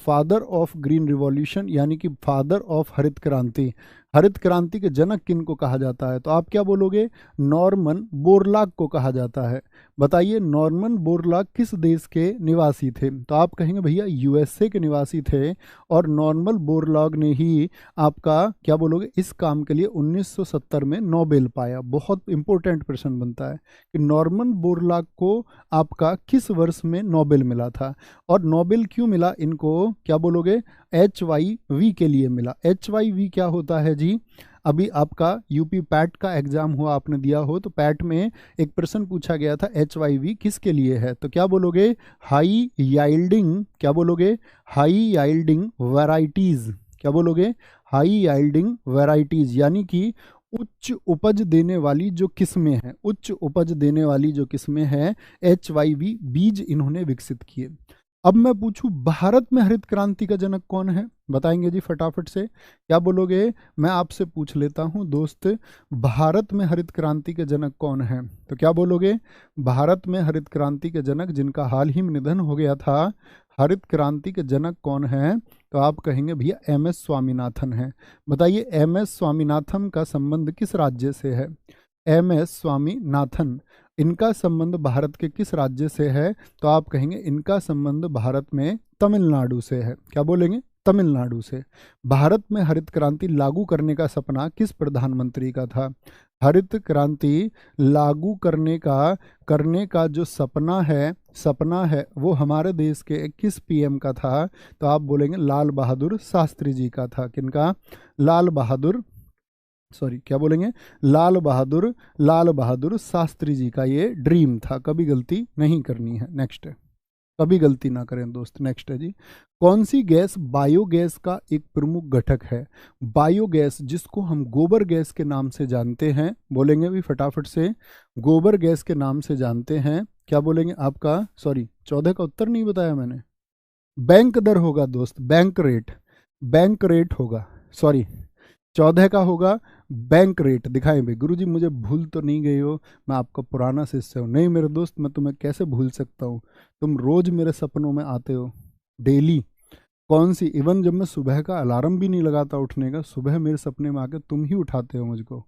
father of green revolution यानी कि फादर ऑफ हरित क्रांति। हरित क्रांति के जनक किनको कहा जाता है? तो आप क्या बोलोगे? नॉर्मन बोरलॉग को कहा जाता है। बताइए नॉर्मन बोरलॉग किस देश के निवासी थे? तो आप कहेंगे भैया यूएसए के निवासी थे। और नॉर्मन बोरलॉग ने ही आपका क्या बोलोगे इस काम के लिए 1970 में नोबेल पाया। बहुत इंपॉर्टेंट प्रश्न बनता है कि नॉर्मन बोरलॉग को आपका किस वर्ष में नोबेल मिला था, और नोबेल क्यों मिला इनको? क्या बोलोगे? HYV के लिए मिला। HYV क्या होता है जी? अभी आपका यूपी पैट का एग्जाम हुआ, आपने दिया हो तो पैट में एक प्रश्न पूछा गया था HYV किसके लिए है? तो क्या बोलोगे? हाई याइल्डिंग, क्या बोलोगे? High yielding varieties. क्या बोलोगे? हाई याइल्डिंग वैरायटीज यानी कि उच्च उपज देने वाली जो किस्में हैं, उच्च उपज देने वाली जो किस्में हैं, HYV बीज इन्होंने विकसित किए। अब मैं पूछूं भारत में हरित क्रांति का जनक कौन है? बताएंगे जी फटाफट से। क्या बोलोगे? मैं आपसे पूछ लेता हूं दोस्त, भारत में हरित क्रांति के जनक कौन है? तो क्या बोलोगे? भारत में हरित क्रांति के जनक जिनका हाल ही में निधन हो गया था, हरित क्रांति के जनक कौन है? तो आप कहेंगे भैया MS स्वामीनाथन है। बताइए MS स्वामीनाथन का संबंध किस राज्य से है? MS स्वामीनाथन, इनका संबंध भारत के किस राज्य से है? तो आप कहेंगे इनका संबंध भारत में तमिलनाडु से है। क्या बोलेंगे? तमिलनाडु से। भारत में हरित क्रांति लागू करने का सपना किस प्रधानमंत्री का था? हरित क्रांति लागू करने का जो सपना है वो हमारे देश के किस PM का था? तो आप बोलेंगे लाल बहादुर शास्त्री जी का था। किनका? लाल बहादुर शास्त्री जी का ये ड्रीम था। कभी गलती नहीं करनी है। नेक्स्ट, कभी गलती ना करें दोस्त। नेक्स्ट है जी, कौन सी गैस बायोगैस का एक प्रमुख घटक है? बायोगैस जिसको हम गोबर गैस के नाम से जानते हैं, बोलेंगे भी फटाफट से, गोबर गैस के नाम से जानते हैं, क्या बोलेंगे आपका, सॉरी 14 का उत्तर नहीं बताया मैंने, बैंक दर होगा दोस्त, बैंक रेट, बैंक रेट होगा, सॉरी 14 का होगा बैंक रेट। दिखाएं भाई गुरुजी मुझे भूल तो नहीं गई हो, मैं आपका पुराना शिष्य हूँ। नहीं मेरे दोस्त, मैं तुम्हें कैसे भूल सकता हूँ, तुम रोज मेरे सपनों में आते हो, डेली। कौन सी, इवन जब मैं सुबह का अलार्म भी नहीं लगाता उठने का, सुबह मेरे सपने में आके तुम ही उठाते हो मुझको।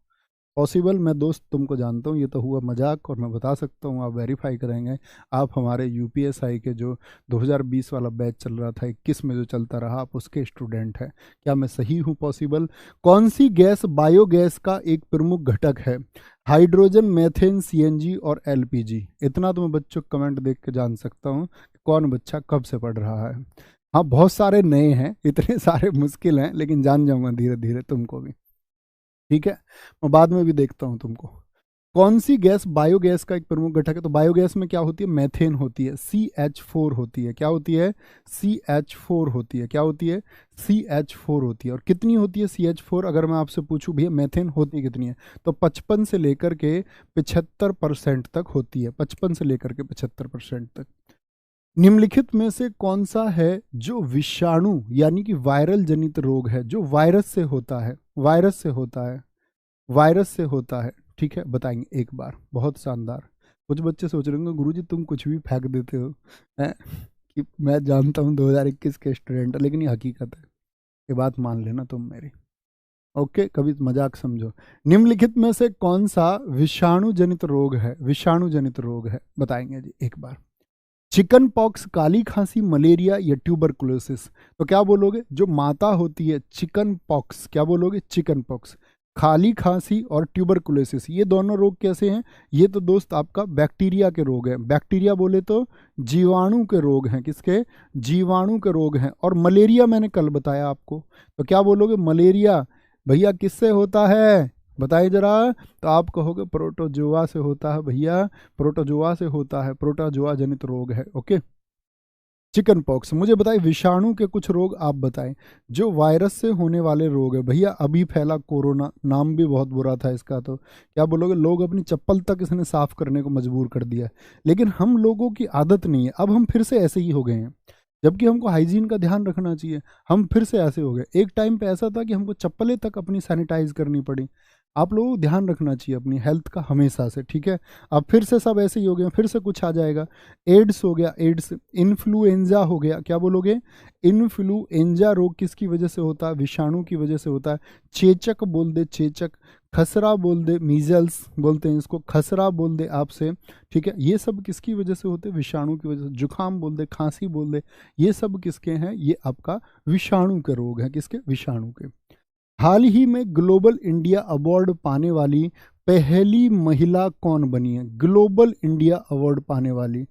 पॉसिबल, मैं दोस्त तुमको जानता हूँ, ये तो हुआ मजाक, और मैं बता सकता हूँ, आप वेरीफाई करेंगे। आप हमारे यूपीएसआई के जो 2020 वाला बैच चल रहा था, 21 में जो चलता रहा, आप उसके स्टूडेंट हैं। क्या मैं सही हूँ? पॉसिबल। कौन सी गैस बायोगैस का एक प्रमुख घटक है? हाइड्रोजन, मेथेन, सीएनजी और एलपीजी। इतना तो मैं बच्चों कमेंट देख के जान सकता हूँ कौन बच्चा कब से पढ़ रहा है। हाँ बहुत सारे नए हैं, इतने सारे मुश्किल हैं, लेकिन जान जाऊंगा धीरे धीरे तुमको भी, ठीक है। मैं बाद में भी देखता हूँ तुमको। कौन सी गैस बायोगैस का एक प्रमुख घटक है? तो बायोगैस में क्या होती है? मेथेन होती है, CH4 होती है। क्या होती है? CH4 होती है। क्या होती है? CH4 होती है। और कितनी होती है CH4? अगर मैं आपसे पूछूं भैया मेथेन होती कितनी है, तो 55 से लेकर के 75% तक होती है, 55 से लेकर के 75% तक। निम्नलिखित में से कौन सा है जो विषाणु यानी कि वायरल जनित रोग है, जो वायरस से होता है, वायरस से होता है, वायरस से होता है, ठीक है, बताएंगे एक बार। बहुत शानदार। कुछ बच्चे सोच रहे होंगे गुरुजी तुम कुछ भी फेंक देते हो, हैं? कि मैं जानता हूँ 2021 के स्टूडेंट, लेकिन ये हकीकत है, ये बात मान लेना तुम मेरी, ओके, कभी मजाक समझो। निम्नलिखित में से कौन सा विषाणु जनित रोग है? विषाणु जनित रोग है, बताएंगे जी एक बार। चिकन पॉक्स, काली खांसी, मलेरिया या ट्यूबरकुलोसिस। तो क्या बोलोगे? जो माता होती है चिकन पॉक्स, क्या बोलोगे? चिकन पॉक्स, खाली खांसी और ट्यूबरकुलोसिस, ये दोनों रोग कैसे हैं? ये तो दोस्त आपका बैक्टीरिया के रोग हैं। बैक्टीरिया बोले तो जीवाणु के रोग हैं। किसके? जीवाणु के रोग हैं। और मलेरिया मैंने कल बताया आपको, तो क्या बोलोगे? मलेरिया भैया किससे होता है, बताइए जरा। तो आप कहोगे प्रोटोजोआ से होता है भैया, प्रोटोजोआ से होता है, प्रोटोजोआ जनित रोग है, ओके। Chicken pox. मुझे बताइए विषाणु के कुछ रोग आप बताएं जो वायरस से होने वाले रोग है। भैया अभी फैला कोरोना, नाम भी बहुत बुरा था इसका, तो क्या बोलोगे? लोग अपनी चप्पल तक इसने साफ करने को मजबूर कर दिया है। लेकिन हम लोगों की आदत नहीं है, अब हम फिर से ऐसे ही हो गए हैं, जबकि हमको हाइजीन का ध्यान रखना चाहिए, हम फिर से ऐसे हो गए। एक टाइम पे ऐसा था कि हमको चप्पलें तक अपनी सैनिटाइज करनी पड़ी। आप लोगों को ध्यान रखना चाहिए अपनी हेल्थ का हमेशा से, ठीक है। अब फिर से सब ऐसे ही हो गए, फिर से कुछ आ जाएगा। एड्स हो गया, एड्स। इन्फ्लुएंजा हो गया, क्या बोलोगे? इन्फ्लुएंजा रोग किसकी वजह से होता है? विषाणु की वजह से होता है। चेचक बोल दे, चेचक। खसरा बोल दे, मीजल्स बोलते हैं इसको, खसरा बोल दे आपसे, ठीक है। ये सब किसकी वजह से होते हैं? विषाणु की वजह से। जुकाम बोल दे, खांसी बोल दे, ये सब किसके हैं? ये आपका विषाणु के रोग हैं। किसके? विषाणु के। हाल ही में ग्लोबल इंडिया अवार्ड पाने वाली पहली महिला कौन बनी है? ग्लोबल इंडिया अवार्ड पाने वाली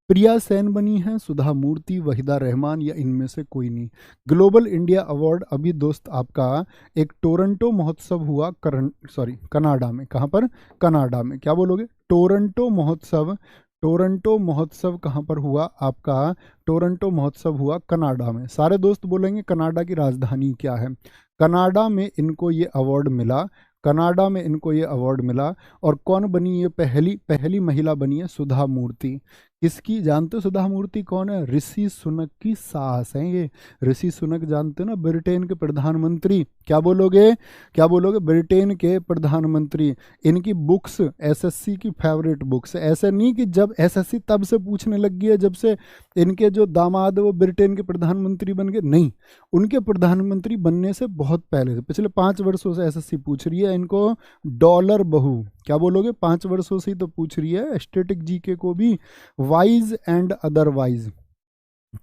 प्रिया सेन बनी है, सुधा मूर्ति, वहीदा रहमान, या इनमें से कोई नहीं। ग्लोबल इंडिया अवार्ड अभी दोस्त आपका एक टोरंटो महोत्सव हुआ, कनाडा में। कहाँ पर? कनाडा में। क्या बोलोगे? टोरंटो महोत्सव। टोरंटो महोत्सव कहाँ पर हुआ आपका? टोरंटो महोत्सव हुआ कनाडा में। सारे दोस्त बोलेंगे कनाडा की राजधानी क्या है? कनाडा में इनको ये अवार्ड मिला, कनाडा में इनको ये अवार्ड मिला। और कौन बनी ये पहली पहली महिला बनी है? सुधा मूर्ति। किसकी? जानते हो सुधा मूर्ति कौन है? ऋषि सुनक की सास हैं ये। ऋषि सुनक जानते हो ना, ब्रिटेन के प्रधानमंत्री। क्या बोलोगे? क्या बोलोगे? ब्रिटेन के प्रधानमंत्री। इनकी बुक्स एसएससी की फेवरेट बुक्स। ऐसे नहीं कि जब एसएससी तब से पूछने लग गई है जब से इनके जो दामाद है वो ब्रिटेन के प्रधानमंत्री बन गए, नहीं, उनके प्रधानमंत्री बनने से बहुत पहले से, पिछले 5 वर्षों से एसएससी पूछ रही है इनको डॉलर बहू। क्या बोलोगे? 5 वर्षों से ही तो पूछ रही है, स्टैटिक जीके को भी। Wise and otherwise.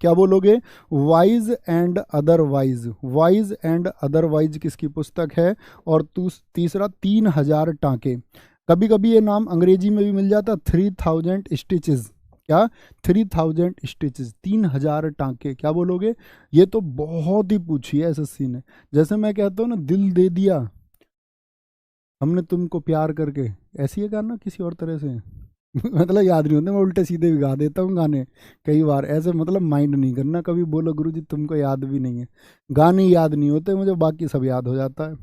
क्या बोलोगे? Wise and otherwise. Wise and otherwise किसकी पुस्तक है? और तीसरा 3000 टांके। कभी कभी ये नाम अंग्रेजी में भी मिल जाता, 3000 स्टिचेस। क्या? 3000 स्टिचेस, 3000 टांके। क्या बोलोगे? ये तो बहुत ही पूछी है एसएससी ने। जैसे मैं कहता हूँ ना, दिल दे दिया हमने तुमको प्यार करके, ऐसी है करना किसी और तरह से, मतलब याद नहीं होते, मैं उल्टे सीधे भी गा देता हूँ गाने कई बार ऐसे, मतलब माइंड नहीं करना कभी, बोलो गुरुजी तुमको याद भी नहीं है। गाने याद नहीं होते मुझे, बाकी सब याद हो जाता है।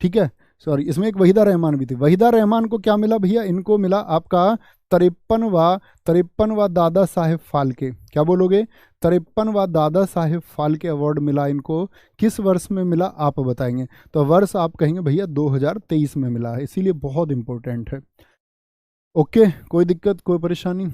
ठीक है, सॉरी। इसमें एक वहीदा रहमान भी थी। वहीदा रहमान को क्या मिला भैया? इनको मिला आपका 53वां दादा साहेब फाल्के। क्या बोलोगे? 53वां दादा साहेब फाल्के अवार्ड मिला इनको। किस वर्ष में मिला आप बताएंगे? तो वर्ष आप कहेंगे भैया 2023 में मिला है, इसीलिए बहुत इंपॉर्टेंट है। ओके, कोई दिक्कत, कोई परेशानी?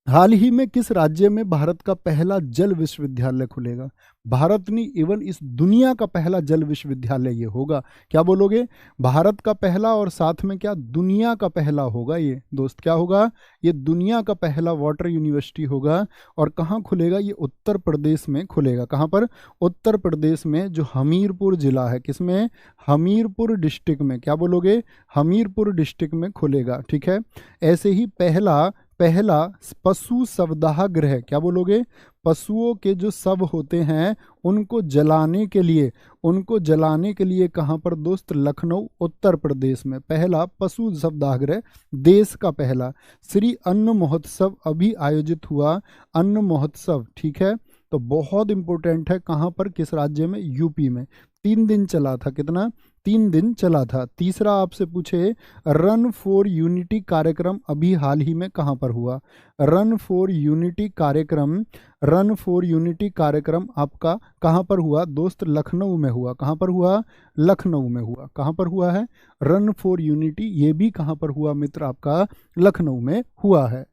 हाल ही में किस राज्य में भारत का पहला जल विश्वविद्यालय खुलेगा? भारत नहीं, इवन इस दुनिया का पहला जल विश्वविद्यालय ये होगा। क्या बोलोगे? भारत का पहला, और साथ में क्या, दुनिया का पहला होगा ये दोस्त। क्या होगा? ये दुनिया का पहला वाटर यूनिवर्सिटी होगा। और कहाँ खुलेगा? ये उत्तर प्रदेश में खुलेगा। कहाँ पर? उत्तर प्रदेश में, जो हमीरपुर जिला है। किसमें? हमीरपुर डिस्ट्रिक्ट में। क्या बोलोगे? हमीरपुर डिस्ट्रिक्ट में खुलेगा। ठीक है। ऐसे ही पहला पहला पशु शवदाह गृह। क्या बोलोगे? पशुओं के जो शव होते हैं उनको जलाने के लिए कहाँ पर दोस्त? लखनऊ उत्तर प्रदेश में पहला पशु शवदाह गृह, देश का पहला। श्री अन्न महोत्सव अभी आयोजित हुआ, अन्न महोत्सव। ठीक है, तो बहुत इंपॉर्टेंट है। कहाँ पर, किस राज्य में? यूपी में। 3 दिन चला था। कितना? 3 दिन चला था। तीसरा आपसे पूछे, रन फॉर यूनिटी कार्यक्रम अभी हाल ही में कहाँ पर हुआ? रन फॉर यूनिटी कार्यक्रम आपका कहाँ पर हुआ दोस्त? लखनऊ में हुआ। कहाँ पर हुआ? लखनऊ में हुआ। कहाँ पर हुआ है रन फॉर यूनिटी? ये भी कहाँ पर हुआ मित्र? आपका लखनऊ में हुआ है।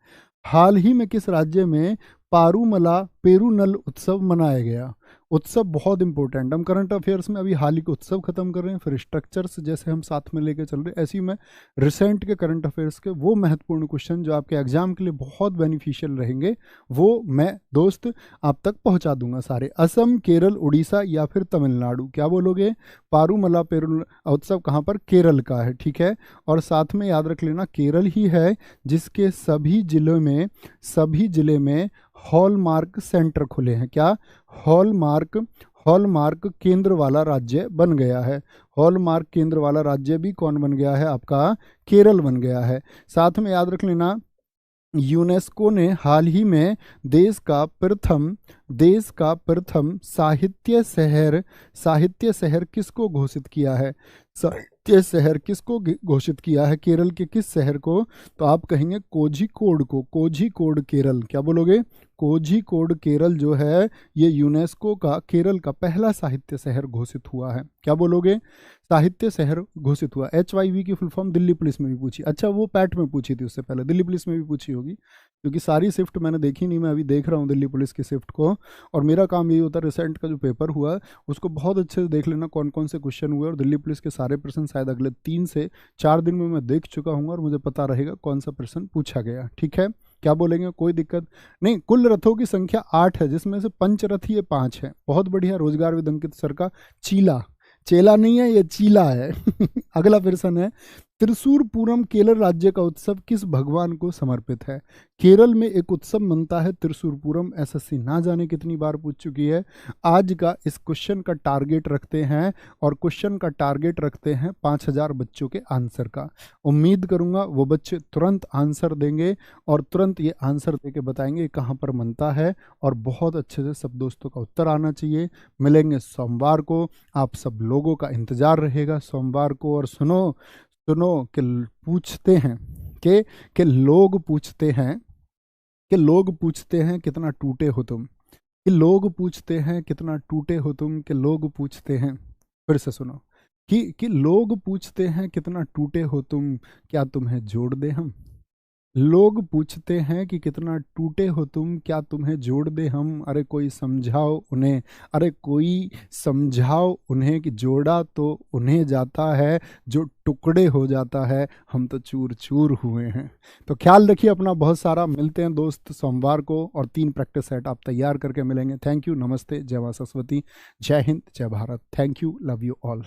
हाल ही में किस राज्य में पारूमला पेरूनल उत्सव मनाया गया? उत्सव बहुत इंपॉर्टेंट। हम करंट अफेयर्स में अभी हाल ही के उत्सव खत्म कर रहे हैं, फिर स्ट्रक्चर्स जैसे हम साथ में लेके चल रहे हैं, ऐसे ही में रिसेंट के करंट अफेयर्स के वो महत्वपूर्ण क्वेश्चन जो आपके एग्जाम के लिए बहुत बेनिफिशियल रहेंगे, वो मैं दोस्त आप तक पहुंचा दूंगा सारे। असम, केरल, उड़ीसा या फिर तमिलनाडु? क्या बोलोगे? पारूमला पेरूनल उत्सव कहाँ पर? केरल का है। ठीक है, और साथ में याद रख लेना केरल ही है जिसके सभी जिले में हॉलमार्क सेंटर खुले हैं। क्या? हॉलमार्क केंद्र वाला राज्य बन गया है। हॉलमार्क केंद्र वाला राज्य भी कौन बन गया है? आपका केरल बन गया है। साथ में याद रख लेना, यूनेस्को ने हाल ही में देश का प्रथम साहित्य शहर किसको घोषित किया है? साहित्य शहर किसको घोषित किया है? केरल के किस शहर को? तो आप कहेंगे कोझिकोड को। कोझिकोड केरल। क्या बोलोगे? कोझिकोड केरल जो है ये यूनेस्को का केरल का पहला साहित्य शहर घोषित हुआ है। क्या बोलोगे? साहित्य शहर घोषित हुआ। HYV की फुल फॉर्म दिल्ली पुलिस में भी पूछी। अच्छा, वो पैट में पूछी थी उससे पहले, दिल्ली पुलिस में भी पूछी होगी, क्योंकि सारी शिफ्ट मैंने देखी नहीं, मैं अभी देख रहा हूँ दिल्ली पुलिस की शिफ्ट को। और मेरा काम यही होता है, रिसेंट का जो पेपर हुआ उसको बहुत अच्छे से देख लेना, कौन कौन से क्वेश्चन हुए, और दिल्ली पुलिस के सारे प्रश्न शायद अगले 3 से 4 दिन में मैं देख चुका हूँ, और मुझे पता रहेगा कौन सा प्रश्न पूछा गया। ठीक है, क्या बोलेंगे? कोई दिक्कत नहीं। कुल रथों की संख्या 8 है, जिसमें से पंचरथ ये 5 है। बहुत बढ़िया। रोजगार विद अंकित सर का चेला नहीं है, ये चीला है। अगला प्रश्न है, त्रिशूर पूरम केरल राज्य का उत्सव किस भगवान को समर्पित है? केरल में एक उत्सव मनता है त्रिशूर पूरम। SSC ना जाने कितनी बार पूछ चुकी है। आज का इस क्वेश्चन का टारगेट रखते हैं, और क्वेश्चन का टारगेट रखते हैं 5000 बच्चों के आंसर का। उम्मीद करूंगा वो बच्चे तुरंत आंसर देंगे, और तुरंत ये आंसर देके बताएंगे कहाँ पर मनता है, और बहुत अच्छे से सब दोस्तों का उत्तर आना चाहिए। मिलेंगे सोमवार को, आप सब लोगों का इंतजार रहेगा सोमवार को। और सुनो कि पूछते हैं लोग पूछते हैं कितना टूटे हो तुम, कि लोग पूछते हैं कितना टूटे हो तुम, कि लोग पूछते हैं, फिर से सुनो, कि लोग पूछते हैं कितना टूटे हो तुम, क्या तुम्हें जोड़ दे हम? लोग पूछते हैं कि कितना टूटे हो तुम, क्या तुम्हें जोड़ दे हम? अरे कोई समझाओ उन्हें कि जोड़ा तो उन्हें जाता है जो टुकड़े हो जाता है, हम तो चूर चूर हुए हैं। तो ख्याल रखिए अपना बहुत सारा। मिलते हैं दोस्त सोमवार को, और 3 प्रैक्टिस सेट आप तैयार करके मिलेंगे। थैंक यू, नमस्ते, जय मां सरस्वती, जय हिंद, जय Bharat. Thank you, love you all.